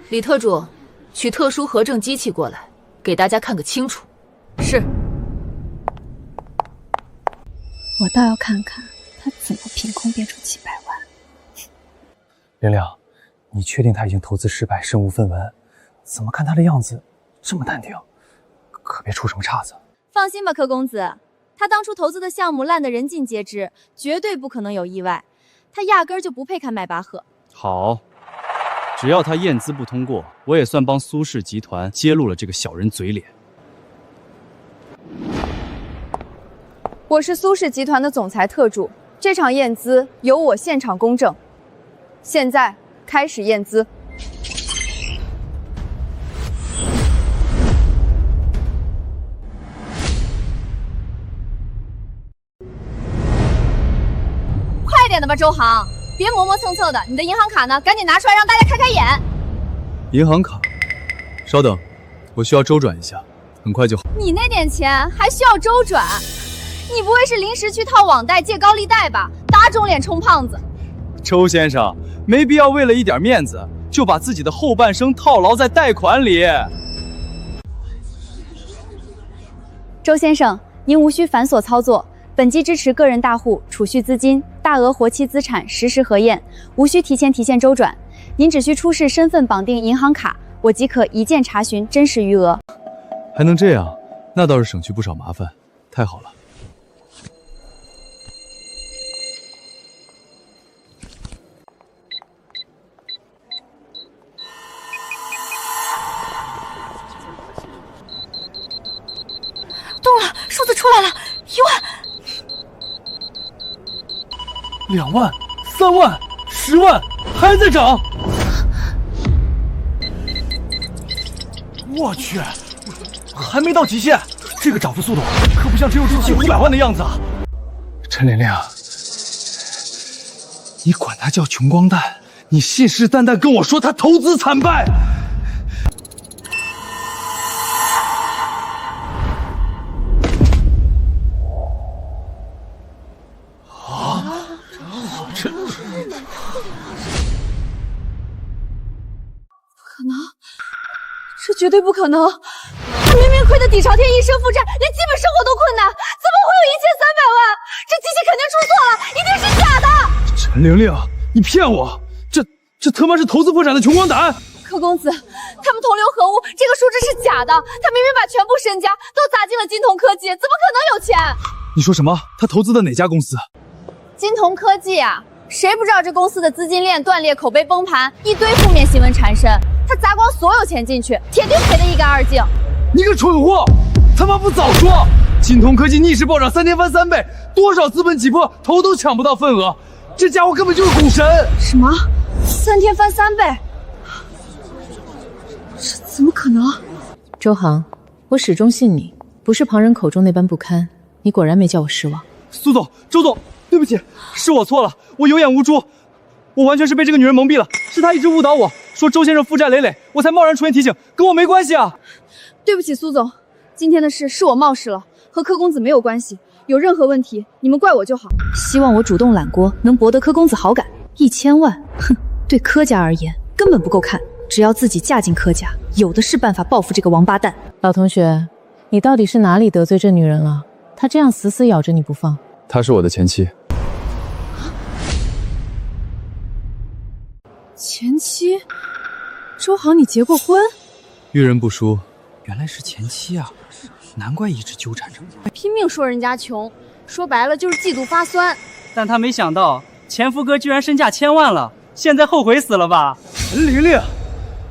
李特助，取特殊核证机器过来，给大家看个清楚。是。我倒要看看他怎么凭空变出几百万。玲玲，你确定他已经投资失败，身无分文？怎么看他的样子这么淡定？可别出什么岔子。放心吧，柯公子，他当初投资的项目烂得人尽皆知，绝对不可能有意外。他压根儿就不配看迈巴赫。好，只要他验资不通过，我也算帮苏氏集团揭露了这个小人嘴脸。我是苏氏集团的总裁特助，这场验资由我现场公证。现在开始验资。快点的吧，周航，别磨磨蹭蹭的。你的银行卡呢？赶紧拿出来，让大家开开眼。银行卡，稍等，我需要周转一下，很快就好。你那点钱还需要周转？你不会是临时去套网贷借高利贷吧？打肿脸充胖子。周先生，没必要为了一点面子，就把自己的后半生套牢在贷款里。周先生，您无需繁琐操作，本机支持个人大户储蓄资金、大额活期资产实时核验，无需提前提现周转。您只需出示身份绑定银行卡，我即可一键查询真实余额。还能这样，那倒是省去不少麻烦，太好了。动了，数字出来了，1万、2万、3万、10万，还在涨！我去，还没到极限，这个涨幅速度可不像只有机器500万的样子啊！陈玲玲，你管他叫穷光蛋，你信誓旦旦跟我说他投资惨败。这绝对不可能！他明明亏得底朝天，一身负债，连基本生活都困难，怎么会有1300万？这机器肯定出错了，一定是假的！陈玲玲，你骗我！这他妈是投资破产的穷光蛋！柯公子，他们同流合污，这个数字是假的。他明明把全部身家都砸进了金童科技，怎么可能有钱？你说什么？他投资的哪家公司？金童科技啊！谁不知道这公司的资金链断裂，口碑崩盘，一堆负面新闻缠身。他砸光所有钱进去，铁定赔得一干二净。你个蠢货，他妈不早说！金童科技逆势暴涨，3天翻3倍，多少资本挤破头都抢不到份额，这家伙根本就是股神！什么？3天翻3倍？这怎么可能？周航，我始终信你，不是旁人口中那般不堪。你果然没叫我失望。苏总，周总，对不起，是我错了，我有眼无珠，我完全是被这个女人蒙蔽了，是她一直误导我，说周先生负债累累，我才贸然出言提醒，跟我没关系啊！对不起，苏总，今天的事是我冒失了，和柯公子没有关系，有任何问题你们怪我就好。希望我主动揽锅，能博得柯公子好感。1000万，哼，对柯家而言根本不够看，只要自己嫁进柯家，有的是办法报复这个王八蛋。老同学，你到底是哪里得罪这女人了？她这样死死咬着你不放。她是我的前妻。前妻？周航，你结过婚？遇人不淑，原来是前妻啊，难怪一直纠缠着我。拼命说人家穷，说白了就是嫉妒发酸。但他没想到前夫哥居然身价1000万了，现在后悔死了吧？陈玲玲，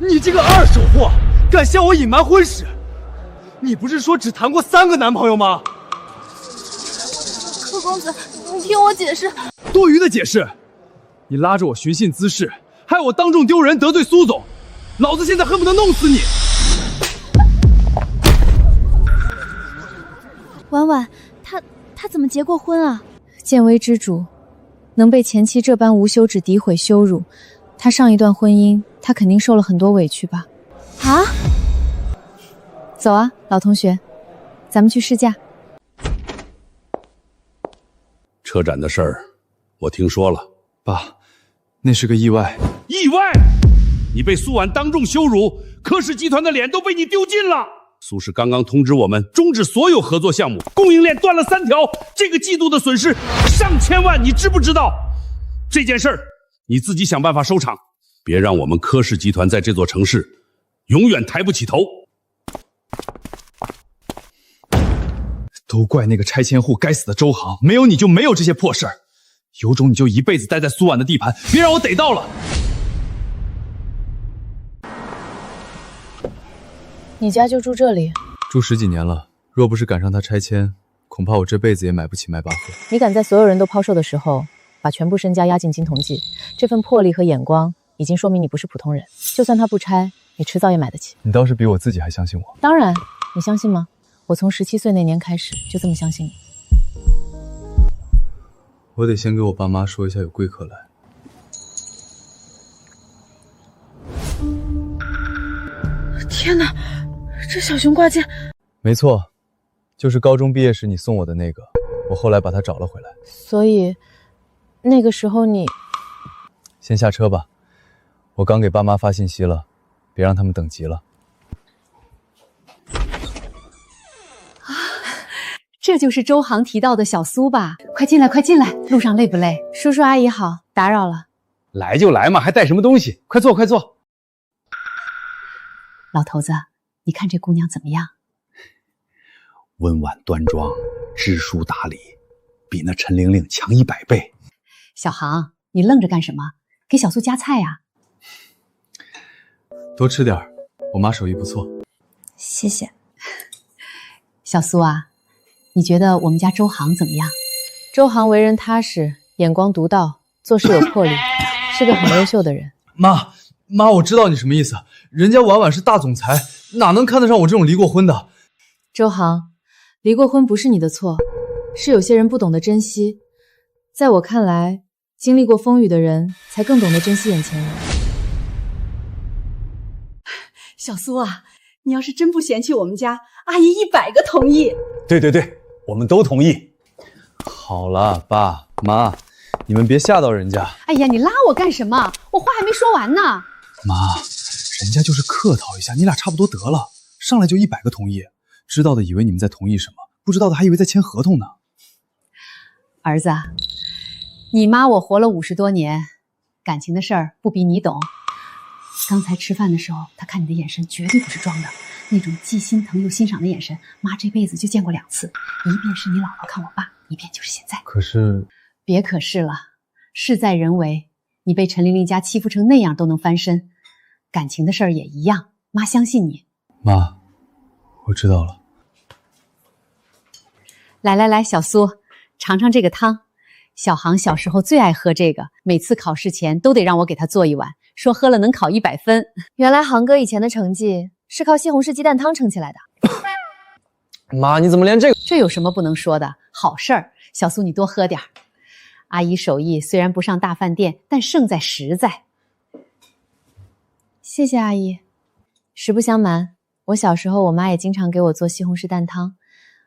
你这个二手货，敢向我隐瞒婚史！你不是说只谈过3个男朋友吗？柯公子，你听我解释。多余的解释！你拉着我寻衅滋事，害我当众丢人，得罪苏总，老子现在恨不得弄死你！婉婉，他怎么结过婚啊？见微知著，能被前妻这般无休止诋毁羞辱，他上一段婚姻，他肯定受了很多委屈吧？啊？走啊，老同学，咱们去试驾。车展的事儿，我听说了。爸，那是个意外。意外？你被苏婉当众羞辱，柯氏集团的脸都被你丢尽了。苏氏刚刚通知我们终止所有合作项目，供应链断了3条，这个季度的损失上千万，你知不知道？这件事儿你自己想办法收场，别让我们柯氏集团在这座城市永远抬不起头。都怪那个拆迁户该死的周航，没有你就没有这些破事儿。有种你就一辈子待在苏婉的地盘，别让我逮到了。你家就住这里？住10几年了，若不是赶上他拆迁，恐怕我这辈子也买不起迈巴赫。你敢在所有人都抛售的时候，把全部身家押进金同记，这份魄力和眼光，已经说明你不是普通人。就算他不拆，你迟早也买得起。你倒是比我自己还相信我。当然，你相信吗？我从17岁那年开始，就这么相信你。我得先给我爸妈说一下有贵客来。天哪，这小熊挂件……没错，就是高中毕业时你送我的那个，我后来把它找了回来。所以，那个时候你……先下车吧，我刚给爸妈发信息了，别让他们等急了。这就是周航提到的小苏吧？快进来，快进来！路上累不累？叔叔阿姨好，打扰了。来就来嘛，还带什么东西？快坐，快坐。老头子，你看这姑娘怎么样？温婉端庄，知书达理，比那陈玲玲强100倍。小航，你愣着干什么？给小苏夹菜呀。多吃点，我妈手艺不错。谢谢。小苏啊，你觉得我们家周航怎么样？周航为人踏实，眼光独到，做事有魄力，是个很优秀的人。妈，我知道你什么意思。人家婉婉是大总裁，哪能看得上我这种离过婚的？周航，离过婚不是你的错，是有些人不懂得珍惜。在我看来，经历过风雨的人才更懂得珍惜眼前人。小苏啊，你要是真不嫌弃我们家，阿姨100个同意。对，我们都同意。好了，爸妈，你们别吓到人家。哎呀，你拉我干什么？我话还没说完呢。妈，人家就是客套一下，你俩差不多得了，上来就100个同意，知道的以为你们在同意什么，不知道的还以为在签合同呢。儿子，你妈我活了50多年，感情的事儿不比你懂。刚才吃饭的时候，她看你的眼神绝对不是装的，那种既心疼又欣赏的眼神，妈这辈子就见过2次，一遍是你姥姥看我爸，一遍就是现在。可是，别可是了，事在人为。你被陈玲玲家欺负成那样都能翻身，感情的事儿也一样，妈相信你。妈，我知道了。来，小苏，尝尝这个汤。小航小时候最爱喝这个，每次考试前都得让我给他做一碗，说喝了能考100分。原来航哥以前的成绩是靠西红柿鸡蛋汤撑起来的。妈，你怎么连这个……这有什么不能说的？好事儿，小苏你多喝点儿。阿姨手艺虽然不上大饭店，但胜在实在。谢谢阿姨。实不相瞒，我小时候我妈也经常给我做西红柿蛋汤，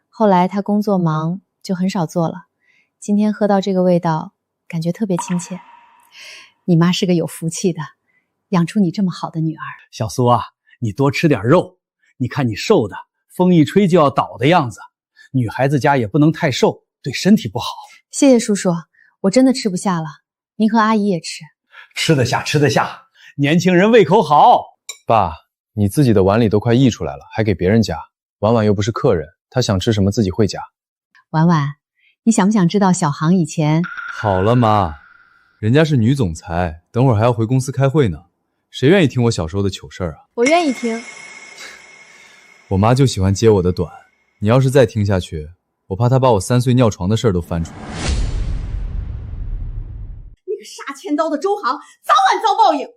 后来她工作忙就很少做了。今天喝到这个味道，感觉特别亲切。你妈是个有福气的，养出你这么好的女儿。小苏啊，你多吃点肉，你看你瘦的，风一吹就要倒的样子。女孩子家也不能太瘦，对身体不好。谢谢叔叔，我真的吃不下了。您和阿姨也吃。吃得下，吃得下。年轻人胃口好。爸，你自己的碗里都快溢出来了，还给别人夹。婉婉又不是客人，她想吃什么自己会夹。婉婉，你想不想知道小航以前……好了妈，人家是女总裁，等会儿还要回公司开会呢，谁愿意听我小时候的糗事儿啊？我愿意听。我妈就喜欢揭我的短，你要是再听下去，我怕她把我3岁尿床的事儿都翻出来。那个杀千刀的周航早晚遭报应。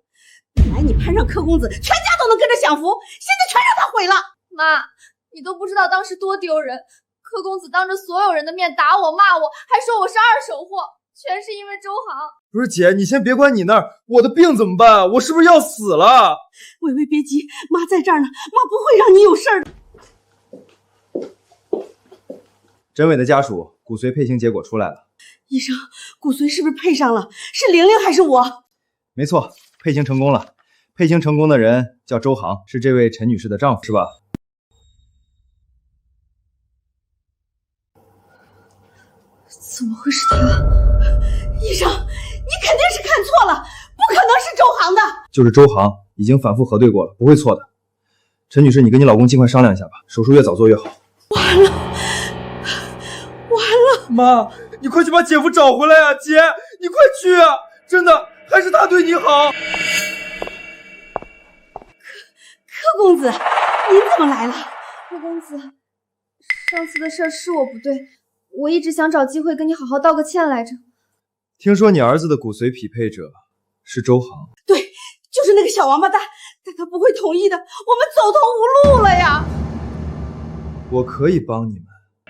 本来你攀上柯公子，全家都能跟着享福，现在全让他毁了。妈，你都不知道当时多丢人。柯公子当着所有人的面打我骂我，还说我是2手货，全是因为周航。不是姐，你先别管你那儿，我的病怎么办？我是不是要死了？微微别急，妈在这儿呢，妈不会让你有事儿的。真伟的家属骨髓配型结果出来了。医生，骨髓是不是配上了？是玲玲还是我？没错，配型成功了。配型成功的人叫周航，是这位陈女士的丈夫，是吧？怎么会是他？医生，你肯定是看错了，不可能是周航的。就是周航，已经反复核对过了，不会错的。陈女士，你跟你老公尽快商量一下吧，手术越早做越好。完了，妈，你快去把姐夫找回来呀！姐，你快去啊！真的，还是他对你好。柯公子，您怎么来了？柯公子，上次的事是我不对，我一直想找机会跟你好好道个歉来着。听说你儿子的骨髓匹配者是周航。对，就是那个小王八蛋，但他不会同意的，我们走投无路了呀！我可以帮你们。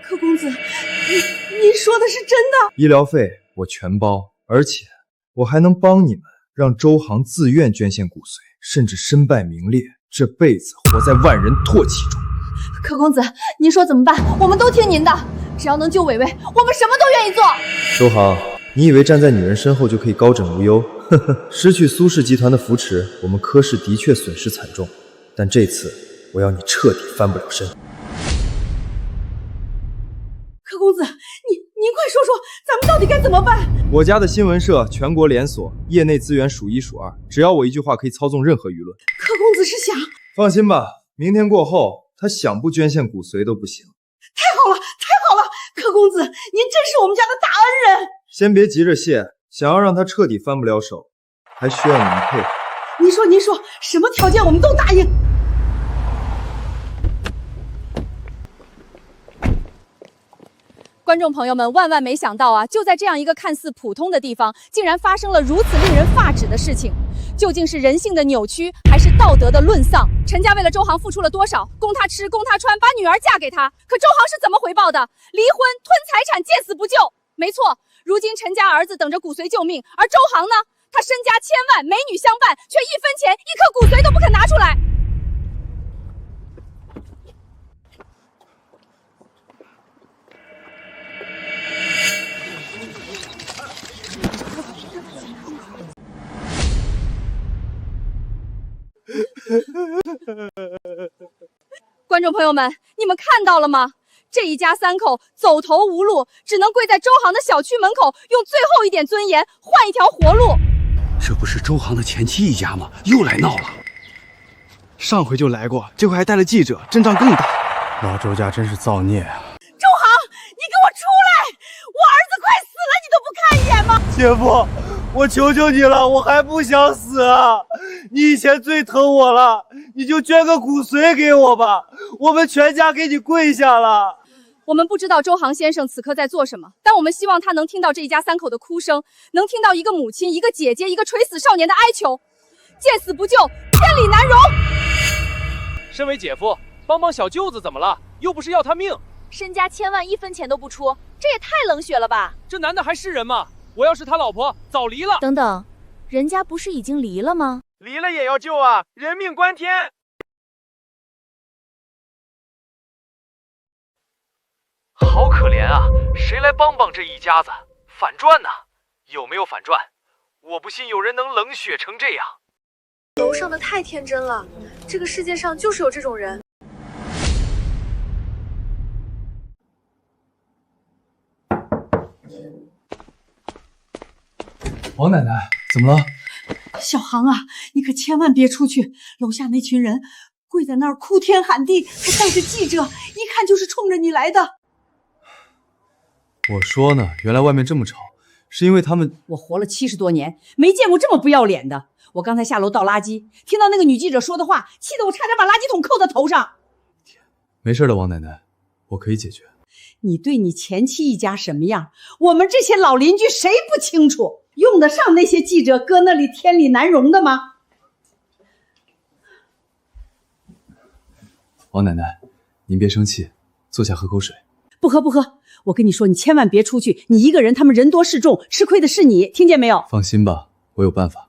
柯公子，您说的是真的？医疗费我全包，而且我还能帮你们让周航自愿捐献骨髓，甚至身败名裂，这辈子活在万人唾弃中。柯公子，您说怎么办？我们都听您的，只要能救伟伟，我们什么都愿意做。周航，你以为站在女人身后就可以高枕无忧？呵呵，失去苏氏集团的扶持，我们柯氏的确损失惨重，但这次我要你彻底翻不了身。柯公子，您快说说，咱们到底该怎么办？我家的新闻社全国连锁，业内资源数一数二，只要我一句话可以操纵任何舆论。柯公子是想……放心吧，明天过后，他想不捐献骨髓都不行。太好了，太好了，柯公子，您真是我们家的大恩人。先别急着谢，想要让他彻底翻不了手，还需要你们配合。您说，什么条件我们都答应。观众朋友们，万万没想到啊！就在这样一个看似普通的地方，竟然发生了如此令人发指的事情。究竟是人性的扭曲，还是道德的沦丧？陈家为了周航付出了多少？供他吃，供他穿，把女儿嫁给他。可周航是怎么回报的？离婚、吞财产、见死不救。没错，如今陈家儿子等着骨髓救命，而周航呢？他身家千万，美女相伴，却一分钱、一颗骨髓都不肯拿出来。观众朋友们，你们看到了吗？这一家三口走投无路，只能跪在周航的小区门口，用最后一点尊严换一条活路。这不是周航的前妻一家吗？又来闹了。上回就来过，这回还带了记者，阵仗更大。老周家真是造孽啊！周航，你给我出来！我儿子快死了，你都不看一眼吗？姐夫，我求求你了，我还不想死啊！你以前最疼我了，你就捐个骨髓给我吧，我们全家给你跪下了。我们不知道周航先生此刻在做什么，但我们希望他能听到这一家三口的哭声，能听到一个母亲、一个姐姐、一个垂死少年的哀求。见死不救，天理难容。身为姐夫，帮帮小舅子怎么了？又不是要他命。身家千万，一分钱都不出，这也太冷血了吧！这男的还是人吗？我要是他老婆，早离了。等等，人家不是已经离了吗？离了也要救啊，人命关天。好可怜啊！谁来帮帮这一家子？反转呢？有没有反转？我不信有人能冷血成这样。楼上的太天真了，这个世界上就是有这种人。王奶奶，怎么了？小航啊，你可千万别出去！楼下那群人跪在那儿哭天喊地，还带着记者，一看就是冲着你来的。我说呢，原来外面这么吵，是因为他们……我活了70多年，没见过这么不要脸的。我刚才下楼倒垃圾，听到那个女记者说的话，气得我差点把垃圾桶扣在头上。没事的，王奶奶，我可以解决。你对你前妻一家什么样，我们这些老邻居谁不清楚？用得上那些记者搁那里天理难容的吗？王奶奶，您别生气，坐下喝口水。不喝不喝。我跟你说，你千万别出去，你一个人，他们人多势众，吃亏的是你，听见没有？放心吧，我有办法。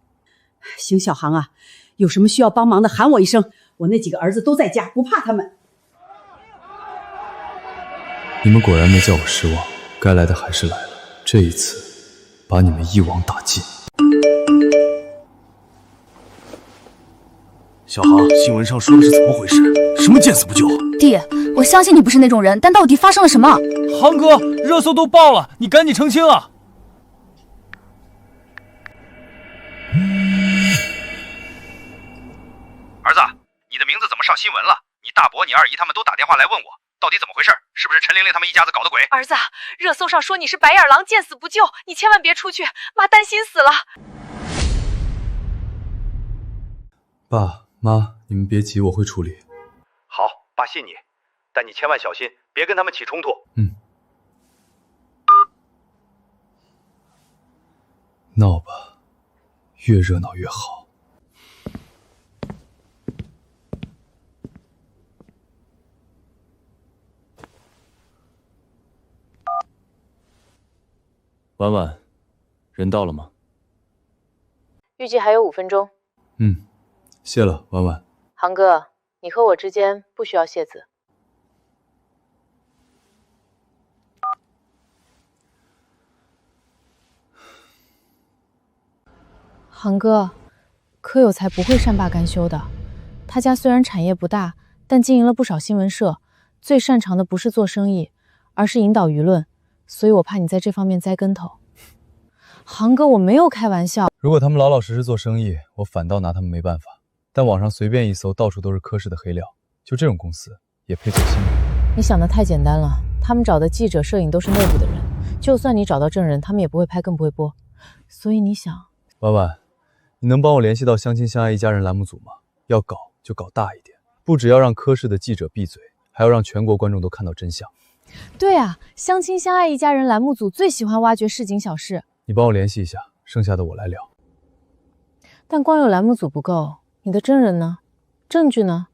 行，小航啊，有什么需要帮忙的喊我一声，我那几个儿子都在家，不怕他们。你们果然没叫我失望，该来的还是来了，这一次把你们一网打尽。小航，新闻上说的是怎么回事？什么见死不救？弟，我相信你不是那种人，但到底发生了什么？航哥，热搜都爆了，你赶紧澄清啊！儿子，你的名字怎么上新闻了？你大伯、你二姨他们都打电话来问我，到底怎么回事？是不是陈玲玲他们一家子搞的鬼？儿子，热搜上说你是白眼狼，见死不救，你千万别出去，妈担心死了。爸妈，你们别急，我会处理。好，爸信你，但你千万小心，别跟他们起冲突。闹吧，越热闹越好。婉婉，人到了吗？预计还有5分钟。谢了，婉婉。航哥，你和我之间不需要谢字。航哥，柯有才不会善罢甘休的。他家虽然产业不大，但经营了不少新闻社，最擅长的不是做生意，而是引导舆论。所以我怕你在这方面栽跟头。航哥，我没有开玩笑。如果他们老老实实做生意，我反倒拿他们没办法。但网上随便一搜，到处都是科室的黑料，就这种公司也配做新闻？你想的太简单了，他们找的记者、摄影都是内部的人，就算你找到证人，他们也不会拍，更不会播。所以你想，婉婉，你能帮我联系到相亲相爱一家人栏目组吗？要搞就搞大一点，不只要让科室的记者闭嘴，还要让全国观众都看到真相。对啊，相亲相爱一家人栏目组最喜欢挖掘市井小事。你帮我联系一下，剩下的我来聊。但光有栏目组不够，你的真人呢？证据呢？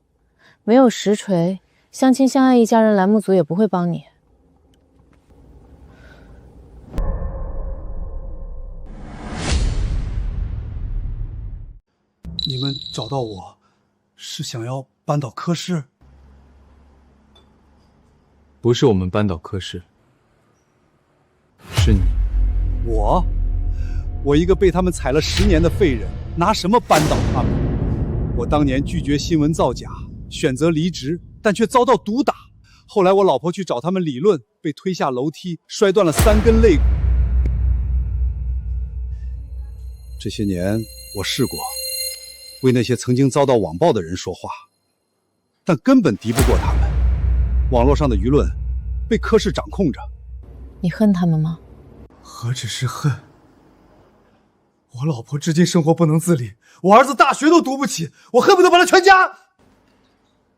没有实锤，相亲相爱一家人栏目组也不会帮你。你们找到我，是想要扳倒柯氏？不是我们扳倒柯氏，是你。我一个被他们踩了10年的废人，拿什么扳倒他们？我当年拒绝新闻造假，选择离职，但却遭到毒打。后来我老婆去找他们理论，被推下楼梯，摔断了3根肋骨。这些年，我试过为那些曾经遭到网暴的人说话，但根本敌不过他们。网络上的舆论被柯氏掌控着。你恨他们吗？何止是恨，我老婆至今生活不能自理，我儿子大学都读不起，我恨不得把他全家。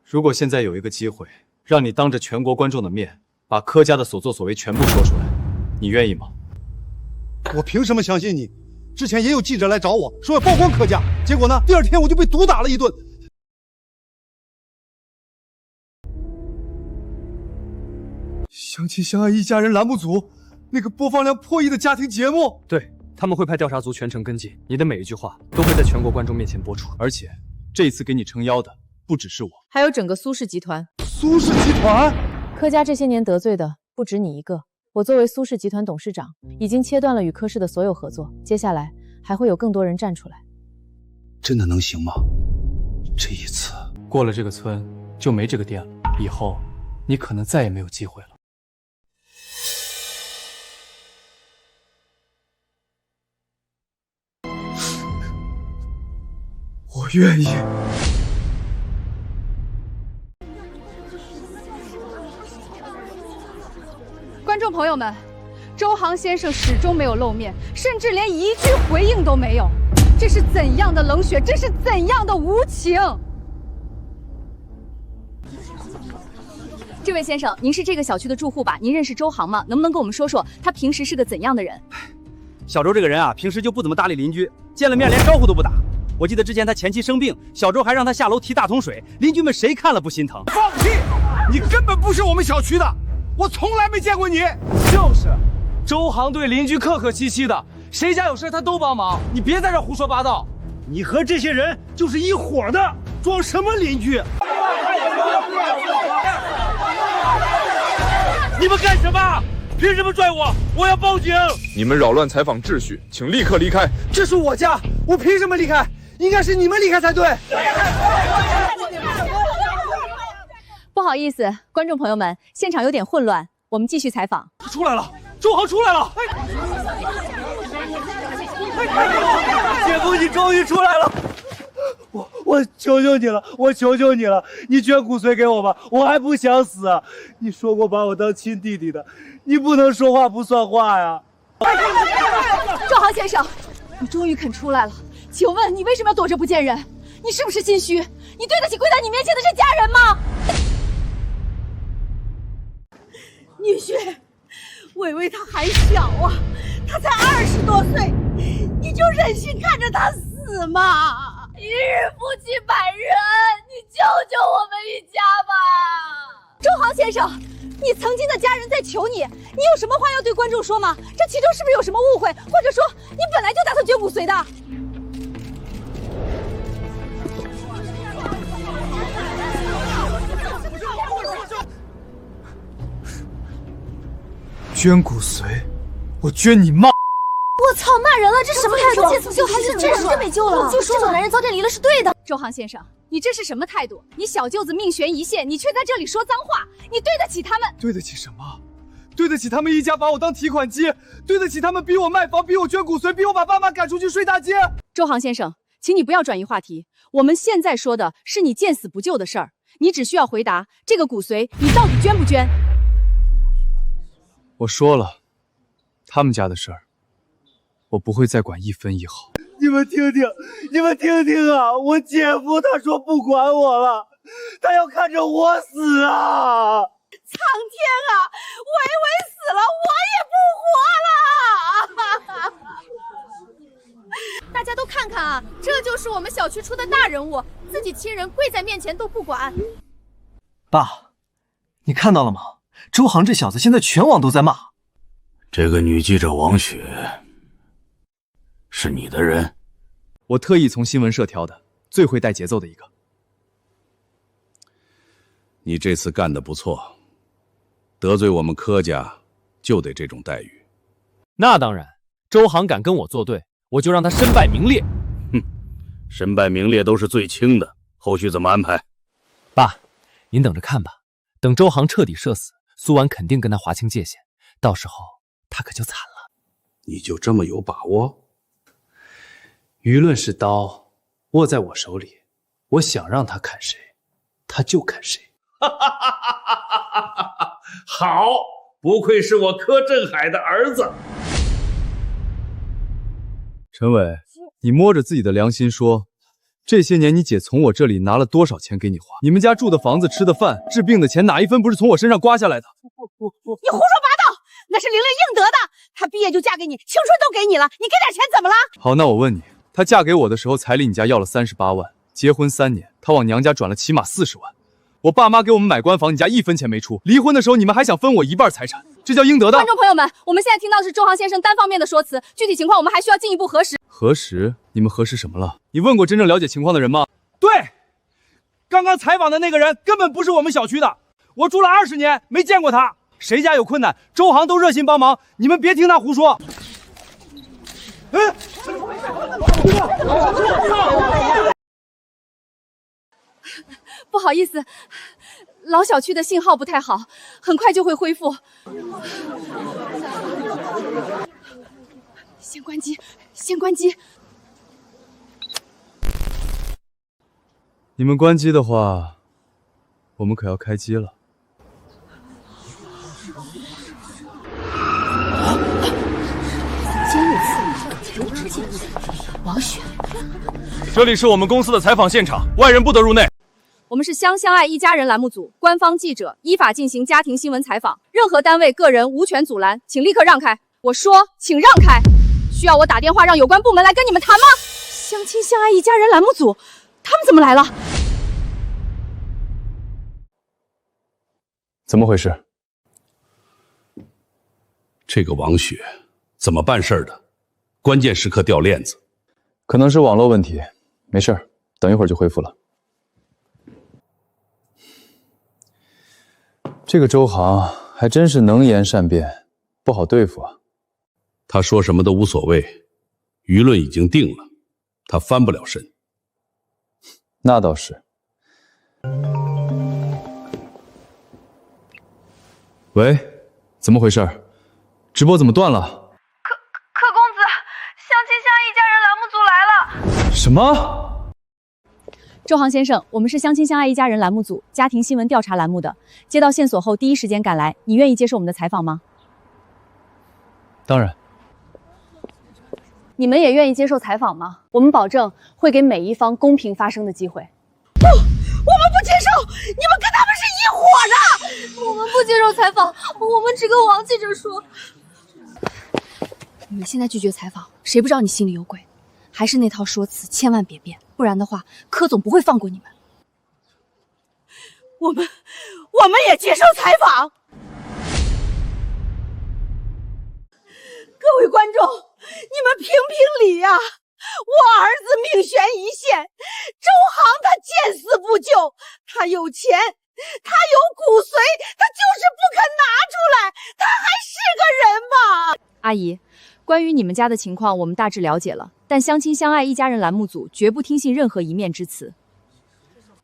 如果现在有一个机会，让你当着全国观众的面把柯家的所作所为全部说出来，你愿意吗？我凭什么相信你？之前也有记者来找我说要曝光柯家，结果呢，第2天我就被毒打了一顿。相亲相爱一家人栏目组，那个播放量破亿的家庭节目，对，他们会派调查组全程跟进，你的每一句话都会在全国观众面前播出。而且这一次给你撑腰的不只是我，还有整个苏氏集团。苏氏集团，柯家这些年得罪的不止你一个。我作为苏氏集团董事长，已经切断了与柯氏的所有合作，接下来还会有更多人站出来。真的能行吗？这一次过了这个村就没这个店了，以后你可能再也没有机会了。我愿意。观众朋友们，周航先生始终没有露面，甚至连一句回应都没有，这是怎样的冷血？这是怎样的无情？这位先生，您是这个小区的住户吧？您认识周航吗？能不能跟我们说说他平时是个怎样的人？小周这个人啊，平时就不怎么搭理邻居，见了面连招呼都不打。我记得之前他前妻生病，小周还让他下楼提大桶水，邻居们谁看了不心疼？放屁！你根本不是我们小区的。我从来没见过你。就是，周航对邻居客客气气的，谁家有事他都帮忙。你别在这胡说八道。你和这些人就是一伙的，装什么邻居？你们干什么？凭什么拽我？我要报警！你们扰乱采访秩序，请立刻离开。这是我家，我凭什么离开？应该是你们离开才对。不好意思，观众朋友们，现场有点混乱，我们继续采访。他出来了，周航出来了！姐夫，你终于出来了！我求求你了，我求求你了，你捐骨髓给我吧，我还不想死啊！你说过把我当亲弟弟的，你不能说话不算话呀！周航先生，你终于肯出来了，请问你为什么要躲着不见人？你是不是心虚？你对得起跪在你面前的这家人吗？女婿，伟伟他还小啊，他才20多岁，你就忍心看着他死吗？一日夫妻百日恩，你救救我们一家吧！周航先生，你曾经的家人在求你，你有什么话要对观众说吗？这其中是不是有什么误会，或者说你本来就打算捐骨髓的？捐骨髓？我捐你妈！我操，骂人了，这什么态度？救还是真是没救了？就说这种男人早点离了是对的。周航先生，你这是什么态度？你小舅子命悬一线，你却在这里说脏话，你对得起他们？对得起什么？对得起他们一家把我当提款机？对得起他们逼我卖房，逼我捐骨髓，逼我把爸妈赶出去睡大街？周航先生，请你不要转移话题，我们现在说的是你见死不救的事儿，你只需要回答这个骨髓你到底捐不捐？我说了，他们家的事儿，我不会再管一分一毫。你们听听啊！我姐夫他说不管我了，他要看着我死啊！苍天啊，伟伟死了，我也不活了！大家都看看啊，这就是我们小区出的大人物，自己亲人跪在面前都不管。爸，你看到了吗？周航这小子现在全网都在骂。这个女记者王雪是你的人？我特意从新闻社挑的，最会带节奏的一个。你这次干得不错，得罪我们柯家就得这种待遇。那当然，周航敢跟我作对，我就让他身败名裂。哼，身败名裂都是最轻的，后续怎么安排？爸，您等着看吧，等周航彻底社死，苏婉肯定跟他划清界限，到时候他可就惨了。你就这么有把握？舆论是刀，握在我手里，我想让他砍谁，他就砍谁。好，不愧是我柯震海的儿子。陈伟，你摸着自己的良心说，这些年你姐从我这里拿了多少钱给你花？你们家住的房子、吃的饭、治病的钱，哪一分不是从我身上刮下来的？你胡说八道，那是玲玲应得的，她毕业就嫁给你，青春都给你了，你给点钱怎么了？好，那我问你，她嫁给我的时候，彩礼你家要了38万，结婚3年，她往娘家转了起码40万。我爸妈给我们买官房，你家1分钱没出。离婚的时候，你们还想分我一半财产，这叫应得的。观众朋友们，我们现在听到的是周航先生单方面的说辞，具体情况我们还需要进一步核实。核实？你们核实什么了？你问过真正了解情况的人吗？对，刚刚采访的那个人根本不是我们小区的，我住了20年，没见过他。谁家有困难，周航都热心帮忙，你们别听他胡说。不好意思，老小区的信号不太好，很快就会恢复。先关机，先关机。你们关机的话，我们可要开机了。今日次如之见，王雪。这里是我们公司的采访现场，外人不得入内。我们是相爱一家人栏目组，官方记者依法进行家庭新闻采访，任何单位、个人无权阻拦，请立刻让开。我说，请让开。需要我打电话让有关部门来跟你们谈吗？相亲相爱一家人栏目组，他们怎么来了？怎么回事？这个王雪怎么办事的？关键时刻掉链子。可能是网络问题，没事儿，等一会儿就恢复了。这个周航还真是能言善辩，不好对付啊。他说什么都无所谓，舆论已经定了，他翻不了身。那倒是。喂，怎么回事？直播怎么断了？柯公子，相亲相爱一家人栏目组来了。什么？周航先生，我们是相亲相爱一家人栏目组家庭新闻调查栏目的，接到线索后第一时间赶来，你愿意接受我们的采访吗？当然。你们也愿意接受采访吗？我们保证会给每一方公平发声的机会。不，我们不接受，你们跟他们是一伙的。我们不接受采访，我们只跟王记者说。你们现在拒绝采访，谁不知道你心里有鬼？还是那套说辞，千万别变，不然的话，柯总不会放过你们。我们也接受采访。各位观众，你们评评理呀！我儿子命悬一线，周航他见死不救，他有钱，他有骨髓，他就是不肯拿出来，他还是个人吗？阿姨，关于你们家的情况我们大致了解了，但相亲相爱一家人栏目组绝不听信任何一面之词。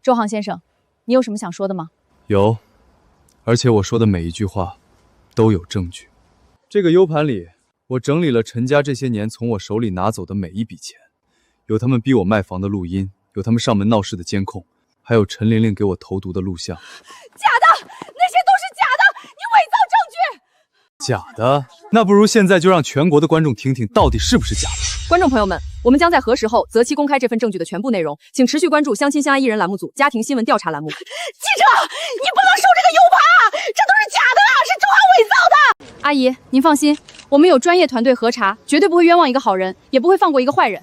周航先生，你有什么想说的吗？有，而且我说的每一句话都有证据。这个 U 盘里，我整理了陈家这些年从我手里拿走的每一笔钱，有他们逼我卖房的录音，有他们上门闹事的监控，还有陈玲玲给我投毒的录像。假的，那些都是假的，你伪造证据。假的？那不如现在就让全国的观众听听到底是不是假的。观众朋友们，我们将在核实后择期公开这份证据的全部内容，请持续关注相亲相爱一人栏目组家庭新闻调查栏目。记者，你不能收这个 U 盘啊，这都是假的，是周航伪造的。阿姨，您放心，我们有专业团队核查，绝对不会冤枉一个好人，也不会放过一个坏人。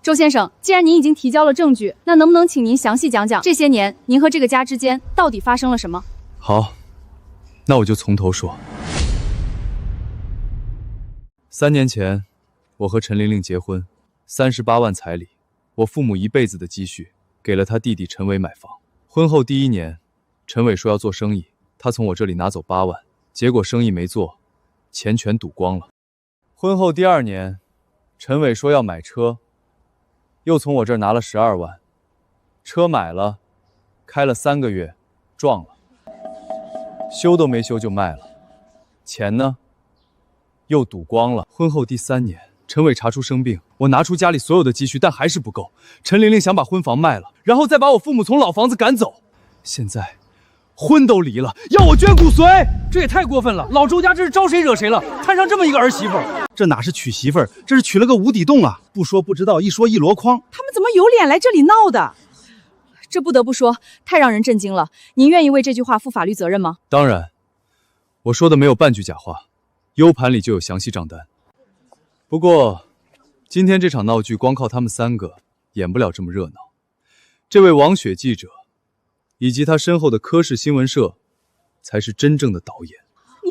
周先生，既然您已经提交了证据，那能不能请您详细讲讲这些年您和这个家之间到底发生了什么？好，那我就从头说。3年前，我和陈玲玲结婚，38万彩礼，我父母一辈子的积蓄给了他弟弟陈伟买房。婚后第1年，陈伟说要做生意，他从我这里拿走8万，结果生意没做，钱全赌光了。婚后第2年，陈伟说要买车，又从我这儿拿了12万，车买了，开了3个月，撞了，修都没修就卖了，钱呢？又赌光了。婚后第3年，陈伟查出生病，我拿出家里所有的积蓄，但还是不够。陈玲玲想把婚房卖了，然后再把我父母从老房子赶走。现在，婚都离了，要我捐骨髓，这也太过分了！老周家这是招谁惹谁了？摊上这么一个儿媳妇，这哪是娶媳妇儿，这是娶了个无底洞啊！不说不知道，一说一箩筐。他们怎么有脸来这里闹的？这不得不说，太让人震惊了。您愿意为这句话负法律责任吗？当然，我说的没有半句假话。U 盘里就有详细账单。不过，今天这场闹剧光靠他们3个演不了这么热闹。这位王雪记者，以及他身后的柯氏新闻社，才是真正的导演。你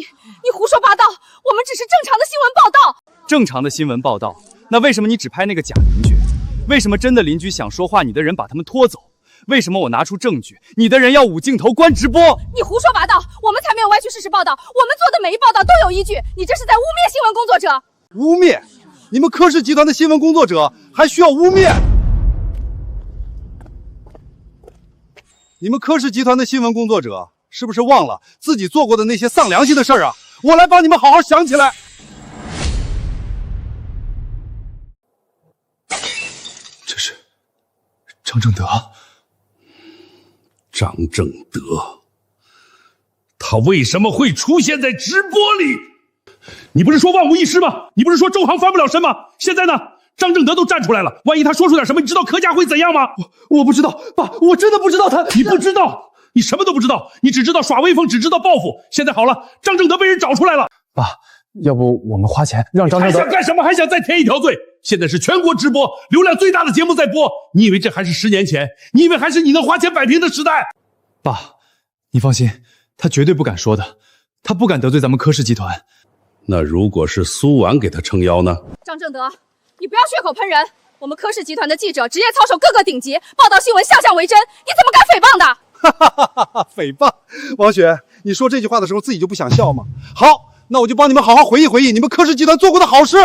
胡说八道，我们只是正常的新闻报道。正常的新闻报道，那为什么你只拍那个假邻居？为什么真的邻居想说话，你的人把他们拖走？为什么我拿出证据，你的人要捂镜头关直播？你胡说八道，我们才没有歪曲事实报道，我们做的每一报道都有依据，你这是在污蔑新闻工作者。污蔑？你们柯氏集团的新闻工作者还需要污蔑？你们柯氏集团的新闻工作者是不是忘了自己做过的那些丧良心的事儿啊？我来帮你们好好想起来。这是张正德。张正德，他为什么会出现在直播里？你不是说万无一失吗？你不是说周航翻不了身吗？现在呢？张正德都站出来了，万一他说出点什么，你知道柯家会怎样吗？我不知道，爸，我真的不知道他。你不知道，你什么都不知道，你只知道耍威风，只知道报复。现在好了，张正德被人找出来了。爸，要不我们花钱让张正德？还想干什么？还想再添一条罪？现在是全国直播，流量最大的节目在播。你以为这还是10年前？你以为还是你能花钱摆平的时代？爸，你放心，他绝对不敢说的，他不敢得罪咱们柯氏集团。那如果是苏婉给他撑腰呢？张正德，你不要血口喷人。我们科氏集团的记者职业操守各个顶级，报道新闻项项为真，你怎么敢诽谤的？诽谤！王雪，你说这句话的时候自己就不想笑吗？好，那我就帮你们好好回忆回忆你们科氏集团做过的好事。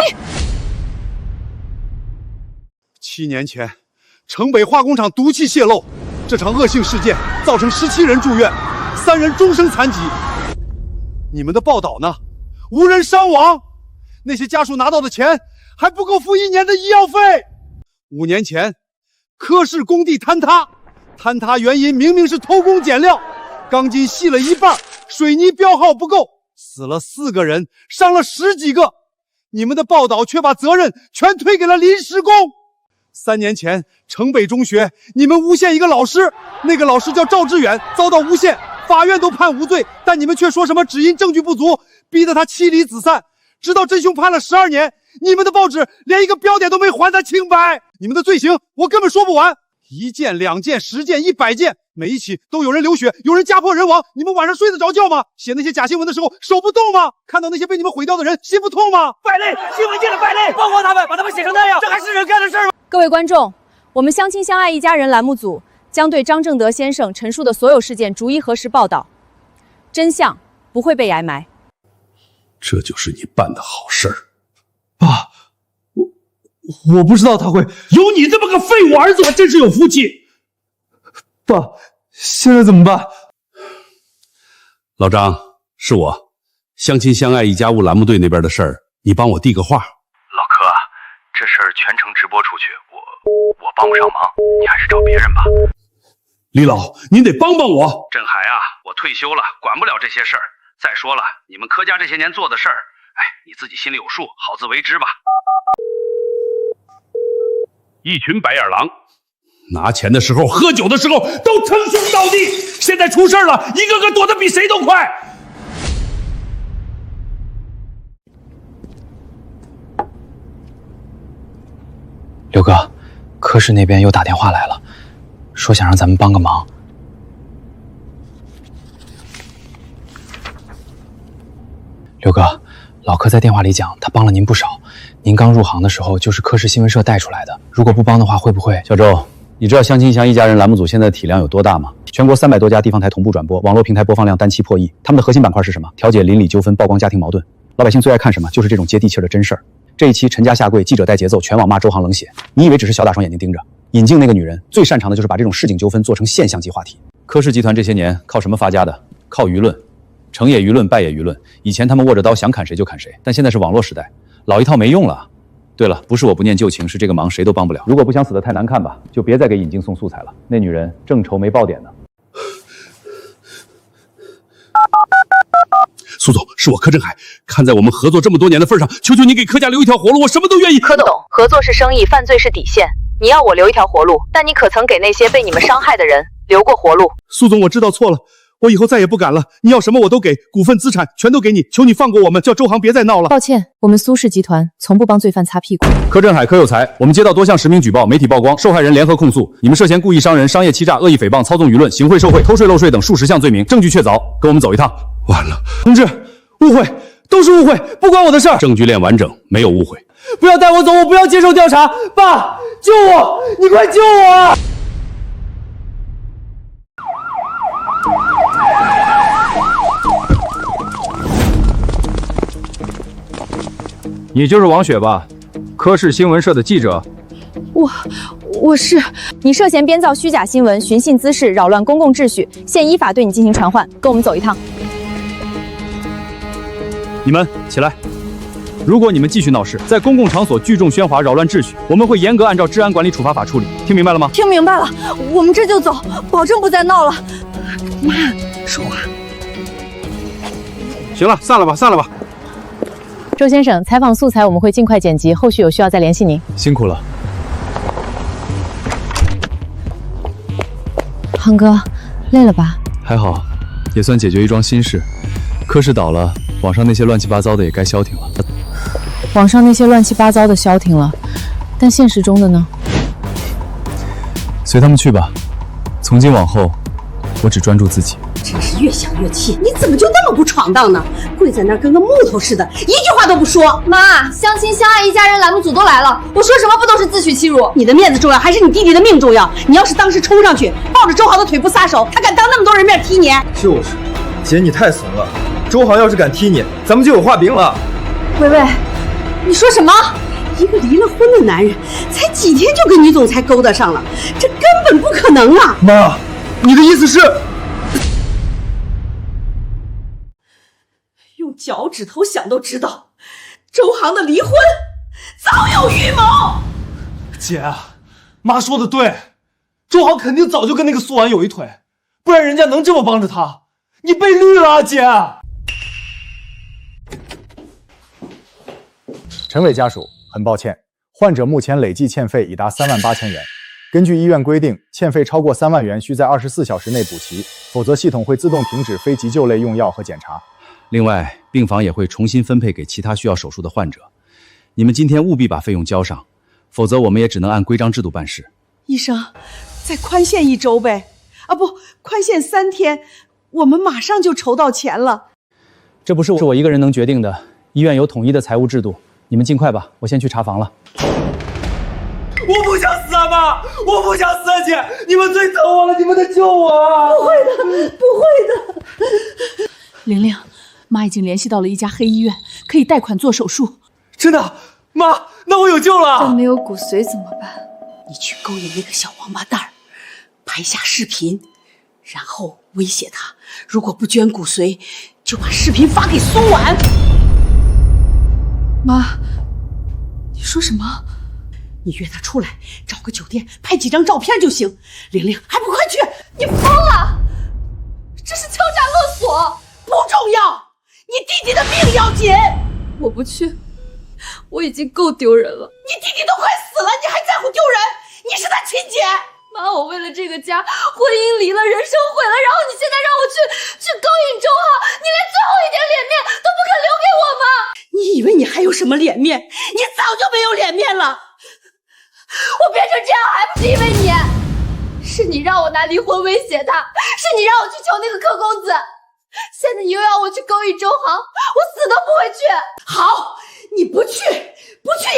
7年前，城北化工厂毒气泄漏，这场恶性事件造成17人住院，3人终生残疾。你们的报道呢？无人伤亡，那些家属拿到的钱还不够付1年的医药费。5年前，科氏工地坍塌，坍塌原因明明是偷工减料，钢筋细了一半，水泥标号不够，死了4个人，伤了10几个。你们的报道却把责任全推给了临时工。3年前，城北中学，你们诬陷一个老师，那个老师叫赵志远，遭到诬陷，法院都判无罪，但你们却说什么只因证据不足，逼得他妻离子散。直到真凶判了12年，你们的报纸连一个标点都没还他清白。你们的罪行我根本说不完，1件、2件、10件、100件，每一起都有人流血，有人家破人亡。你们晚上睡得着觉吗？写那些假新闻的时候手不动吗？看到那些被你们毁掉的人心不痛吗？败类，新闻界的败类，包括他们，把他们写成那样，这还是人干的事吗？各位观众，我们相亲相爱一家人栏目组将对张正德先生陈述的所有事件逐一核实报道，真相不会被掩埋。这就是你办的好事儿。爸，我不知道他会有你这么个废物儿子，我真是有福气。爸，现在怎么办？老张，是我，相亲相爱一家屋栏目队那边的事儿，你帮我递个话。老柯，这事儿全程直播出去，我帮不上忙，你还是找别人吧。李老，您得帮帮我。振海啊，我退休了，管不了这些事儿。再说了，你们柯家这些年做的事儿，你自己心里有数，好自为之吧。一群白眼狼，拿钱的时候、喝酒的时候都称兄道弟，现在出事了，一个个躲得比谁都快。刘哥，科室那边又打电话来了，说想让咱们帮个忙。刘哥，老柯在电话里讲，他帮了您不少。您刚入行的时候就是科氏新闻社带出来的，如果不帮的话，会不会？小周，你知道相亲相一家人栏目组现在的体量有多大吗？全国300多家地方台同步转播，网络平台播放量单期破亿。他们的核心板块是什么？调解邻里纠纷，曝光家庭矛盾。老百姓最爱看什么？就是这种接地气的真事儿。这一期陈家下跪，记者带节奏，全网骂周航冷血。你以为只是小打双眼睛盯着？引进那个女人最擅长的就是把这种市井纠纷做成现象级话题。科氏集团这些年靠什么发家的？靠舆论。成也舆论，败也舆论。以前他们握着刀想砍谁就砍谁，但现在是网络时代，老一套没用了。对了，不是我不念旧情，是这个忙谁都帮不了。如果不想死得太难看吧，就别再给引进送素材了。那女人正愁没爆点呢。苏总，是我柯振海，看在我们合作这么多年的份上，求求你给柯家留一条活路，我什么都愿意。柯董，合作是生意，犯罪是底线。你要我留一条活路，但你可曾给那些被你们伤害的人留过活路？苏总，我知道错了，我以后再也不敢了。你要什么我都给，股份资产全都给你，求你放过我们，叫周航别再闹了。抱歉，我们苏氏集团从不帮罪犯擦屁股。柯振海、柯有才，我们接到多项实名举报、媒体曝光，受害人联合控诉，你们涉嫌故意伤人、商业欺诈、恶意诽谤、操纵舆论、行贿受贿、偷税漏税等数10项罪名，证据确凿，跟我们走一趟。完了，同志，误会，都是误会，不关我的事儿。证据链完整，没有误会。不要带我走，我不要接受调查。爸，救我！你快救我！你就是王雪吧？科氏新闻社的记者。我是。你涉嫌编造虚假新闻、寻衅滋事、扰乱公共秩序，现依法对你进行传唤，跟我们走一趟。你们起来！如果你们继续闹事，在公共场所聚众喧哗、扰乱秩序，我们会严格按照治安管理处罚法处理。听明白了吗？听明白了，我们这就走，保证不再闹了。妈，说话。行了，散了吧，散了吧。周先生，采访素材我们会尽快剪辑，后续有需要再联系您。辛苦了。航哥，累了吧？还好，也算解决一桩心事。科室倒了，网上那些乱七八糟的也该消停了。网上那些乱七八糟的消停了，但现实中的呢？随他们去吧。从今往后，我只专注自己。真是越想越气，你怎么就那么不闯荡呢？跪在那儿跟个木头似的，一句话都不说。妈，相亲相爱一家人栏目组都来了，我说什么不都是自取其辱？你的面子重要还是你弟弟的命重要？你要是当时冲上去抱着周航的腿不撒手，他敢当那么多人面踢你？就是，姐你太怂了。周航要是敢踢你，咱们就有画饼了。薇薇，你说什么？一个离了婚的男人，才几天就跟女总裁勾搭上了，这根本不可能啊！妈，你的意思是？用脚趾头想都知道，周航的离婚早有预谋。姐，妈说的对，周航肯定早就跟那个苏婉有一腿，不然人家能这么帮着他。你被绿了啊，姐！陈伟家属，很抱歉，患者目前累计欠费已达3万8千元。根据医院规定，欠费超过3万元需在24小时内补齐，否则系统会自动停止非急救类用药和检查。另外，病房也会重新分配给其他需要手术的患者。你们今天务必把费用交上，否则我们也只能按规章制度办事。医生，再宽限1周呗。啊不，宽限3天，我们马上就筹到钱了。这不是我一个人能决定的，医院有统一的财务制度。你们尽快吧，我先去查房了。我不想死啊，妈！我不想死啊，姐！你们最疼我了，你们得救我啊！不会的，不会的。玲玲，妈已经联系到了一家黑医院，可以贷款做手术。真的？妈，那我有救了！但没有骨髓怎么办？你去勾引那个小王八蛋儿，拍下视频，然后威胁他，如果不捐骨髓，就把视频发给苏婉。妈，你说什么？你约他出来，找个酒店拍几张照片就行。玲玲，还不快去！你疯了！这是敲诈勒索！不重要，你弟弟的命要紧。我不去，我已经够丢人了。你弟弟都快死了，你还在乎丢人？你是他亲姐。妈，我为了这个家，婚姻离了，人生毁了，然后你现在让我去勾引周浩，你连最后一点脸面都不肯留给我吗？你以为你还有什么脸面？你早就没有脸面了。我变成这样还不是因为你？是你让我拿离婚威胁他，是你让我去求那个柯公子，现在你又要我去勾引周航，我死都不会去。好，你不去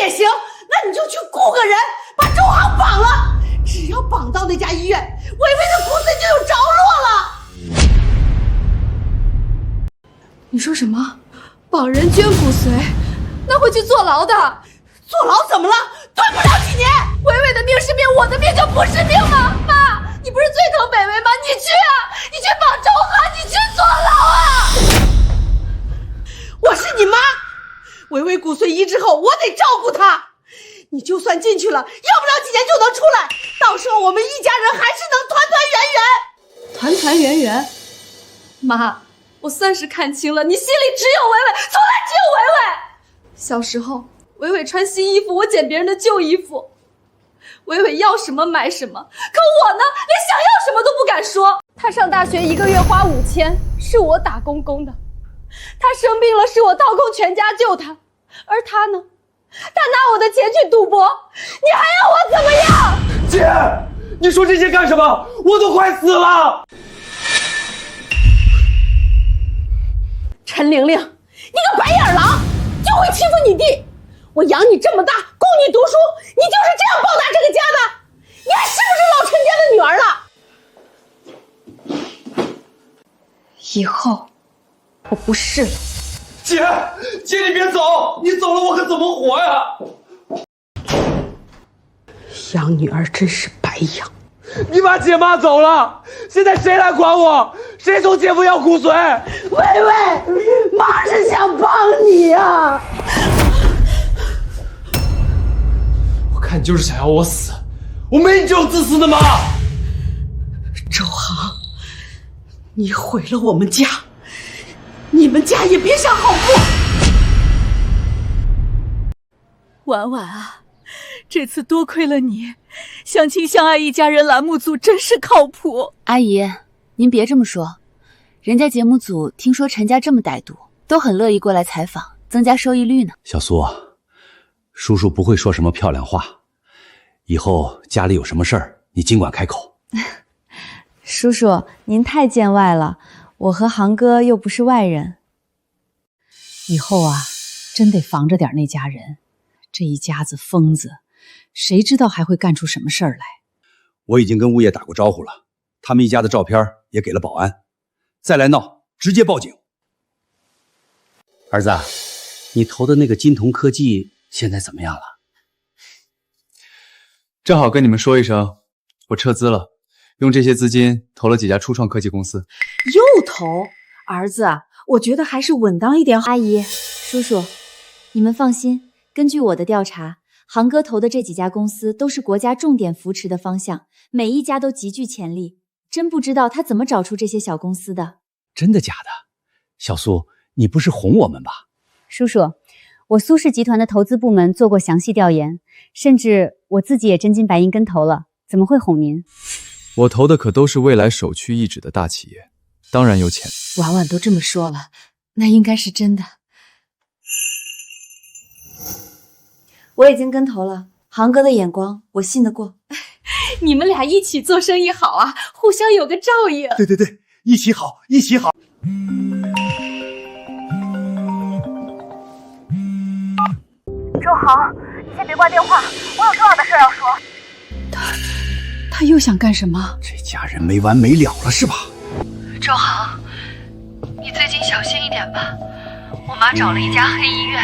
也行，那你就去雇个人把周航绑了。只要绑到那家医院，薇薇的骨髓就有着落了。你说什么？绑人捐骨髓，那会去坐牢的。坐牢怎么了？蹲不了几年。薇薇的命是命，我的命就不是命吗？妈，你不是最疼北薇吗？你去啊，你去绑周航，你去坐牢啊！我是你妈，薇薇骨髓移植后，我得照顾她。你就算进去了，要不了几年就能出来，到时候我们一家人还是能团团圆圆。团团圆圆？妈，我算是看清了，你心里只有薇薇，从来只有薇薇。小时候，薇薇穿新衣服，我捡别人的旧衣服。薇薇要什么买什么，可我呢，连想要什么都不敢说。她上大学1个月花5000，是我打工供的；她生病了，是我掏空全家救她。而她呢，她拿我的钱去赌博，你还要我怎么样？姐，你说这些干什么？我都快死了！陈玲玲，你个白眼狼，就会欺负你弟！我养你这么大，供你读书，你就是这样报答这个家的？你还是不是老陈家的女儿了？以后我不是了。姐，你别走，你走了我可怎么活呀？养女儿真是白养。你把姐妈走了，现在谁来管我？谁从姐夫要骨髓？薇薇，妈是想帮你呀。我看你就是想要我死，我没你这种自私的妈。周航，你毁了我们家，你们家也别想好过。婉婉啊，这次多亏了你，相亲相爱一家人栏目组真是靠谱。阿姨，您别这么说，人家节目组听说陈家这么歹毒，都很乐意过来采访，增加收益率呢。小苏，叔叔不会说什么漂亮话，以后家里有什么事儿，你尽管开口。叔叔，您太见外了，我和航哥又不是外人。以后啊，真得防着点那家人，这一家子疯子，谁知道还会干出什么事儿来。我已经跟物业打过招呼了，他们一家的照片也给了保安，再来闹直接报警。儿子，你投的那个金童科技现在怎么样了？正好跟你们说一声，我撤资了，用这些资金投了几家初创科技公司。又投？儿子，我觉得还是稳当一点好。阿姨、叔叔，你们放心，根据我的调查，航哥投的这几家公司都是国家重点扶持的方向，每一家都极具潜力。真不知道他怎么找出这些小公司的。真的假的？小苏，你不是哄我们吧？叔叔，我苏氏集团的投资部门做过详细调研，甚至我自己也真金白银跟投了，怎么会哄您？我投的可都是未来首屈一指的大企业，当然有潜力。婉婉都这么说了，那应该是真的。我已经跟投了，航哥的眼光我信得过。你们俩一起做生意好啊，互相有个照应。对对对，一起好，一起好。周航，你先别挂电话，我有重要的事要说。他又想干什么？这家人没完没了了是吧？周航，你最近小心一点吧。我妈找了一家黑医院，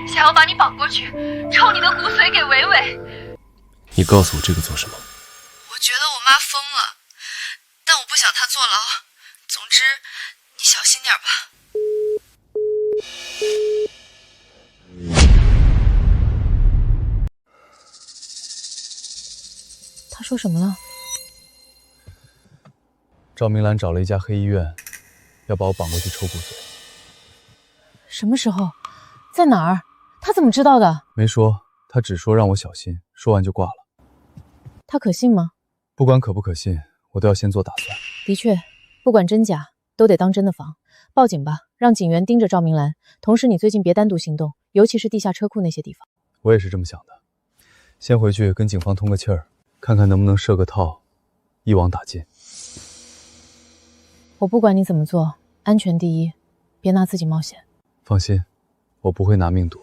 想要把你绑过去，抽你的骨髓给维维。你告诉我这个做什么？我觉得我妈疯了，但我不想她坐牢。总之，你小心点吧。他说什么了？赵明兰找了一家黑医院，要把我绑过去抽骨髓。什么时候？在哪儿？他怎么知道的？没说，他只说让我小心，说完就挂了。他可信吗？不管可不可信，我都要先做打算。的确，不管真假，都得当真的防。报警吧，让警员盯着赵明兰。同时，你最近别单独行动，尤其是地下车库那些地方。我也是这么想的。先回去跟警方通个气儿，看看能不能设个套，一网打尽。我不管你怎么做，安全第一，别拿自己冒险。放心，我不会拿命赌。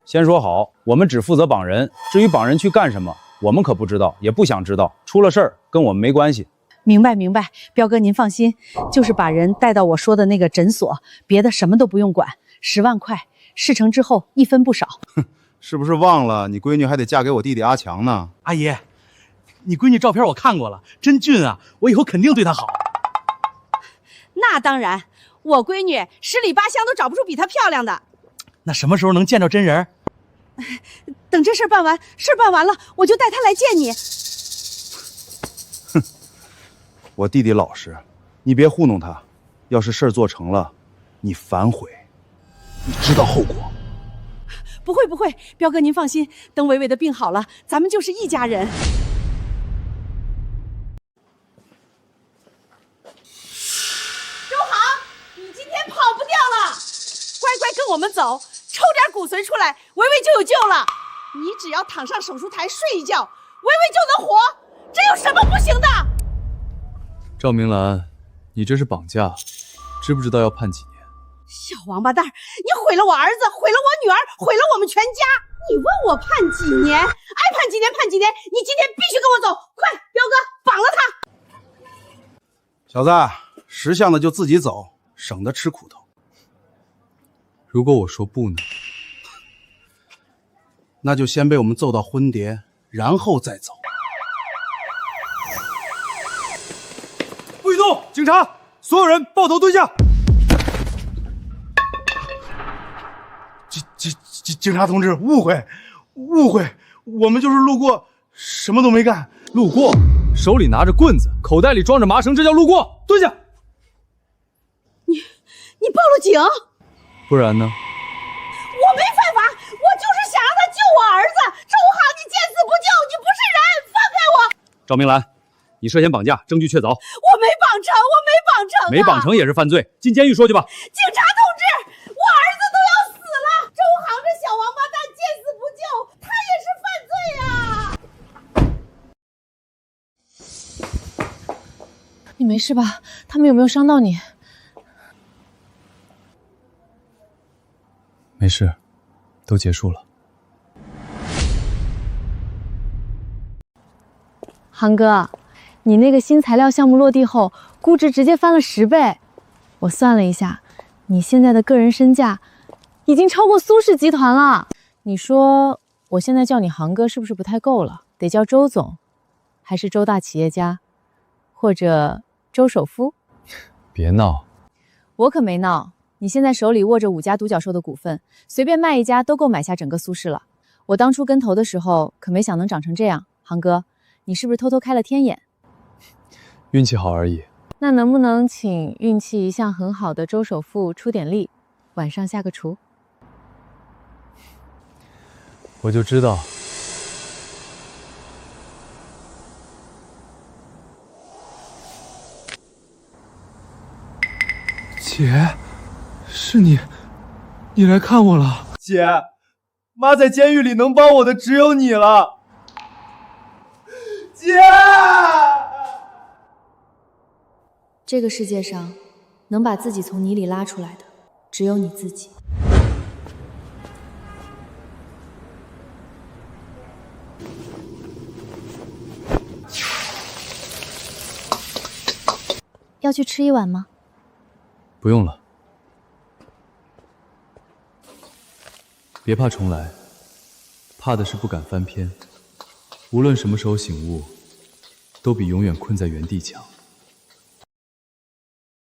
先说好，我们只负责绑人，至于绑人去干什么，我们可不知道，也不想知道。出了事儿跟我们没关系。明白明白，彪哥您放心，就是把人带到我说的那个诊所，别的什么都不用管，10万块，事成之后1分不少。哼，是不是忘了你闺女还得嫁给我弟弟阿强呢？阿姨，你闺女照片我看过了，真俊啊！我以后肯定对她好。那当然，我闺女10里8乡都找不出比她漂亮的。那什么时候能见着真人？等这事儿办完，我就带她来见你。哼，我弟弟老实，你别糊弄他。要是事儿做成了，你反悔，你知道后果。不会，彪哥您放心，等伟伟的病好了，咱们就是一家人。周航，你今天跑不掉了，乖乖跟我们走，抽点骨髓出来，伟伟就有救了。你只要躺上手术台睡一觉，伟伟就能活，这有什么不行的？赵明兰，你这是绑架，知不知道要判几年？小王八蛋，你毁了我儿子，毁了我女儿，毁了我们全家！你问我判几年？爱判几年判几年！你今天必须跟我走，快，彪哥绑了他！小子，识相的就自己走，省得吃苦头。如果我说不呢？那就先被我们揍到昏厥，然后再走。不许动！警察，所有人抱头蹲下。警察同志，误会，我们就是路过，什么都没干。路过，手里拿着棍子，口袋里装着麻绳，这叫路过。蹲下。你报了警？不然呢？我没犯法，我就是想让他救我儿子。周航，你见死不救，你不是人，放开我！赵明兰，你涉嫌绑架，证据确凿。我没绑成，我没绑成啊，没绑成也是犯罪，进监狱说去吧。警察同志，我儿子都要死了，周航这小王八蛋见死不救，他也是犯罪啊！你没事吧？他们有没有伤到你？没事，都结束了。航哥，你那个新材料项目落地后，估值直接翻了10倍。我算了一下，你现在的个人身价已经超过苏氏集团了。你说我现在叫你航哥是不是不太够了？得叫周总，还是周大企业家，或者周首富？别闹，我可没闹。你现在手里握着5家独角兽的股份，随便卖一家都够买下整个苏氏了。我当初跟投的时候，可没想能长成这样。航哥，你是不是偷偷开了天眼？运气好而已。那能不能请运气一向很好的周首富出点力，晚上下个厨？我就知道。姐，是你来看我了。姐，妈在监狱里能帮我的只有你了。姐，这个世界上，能把自己从泥里拉出来的，只有你自己。要去吃一碗吗？不用了，别怕重来，怕的是不敢翻篇。无论什么时候醒悟，都比永远困在原地强。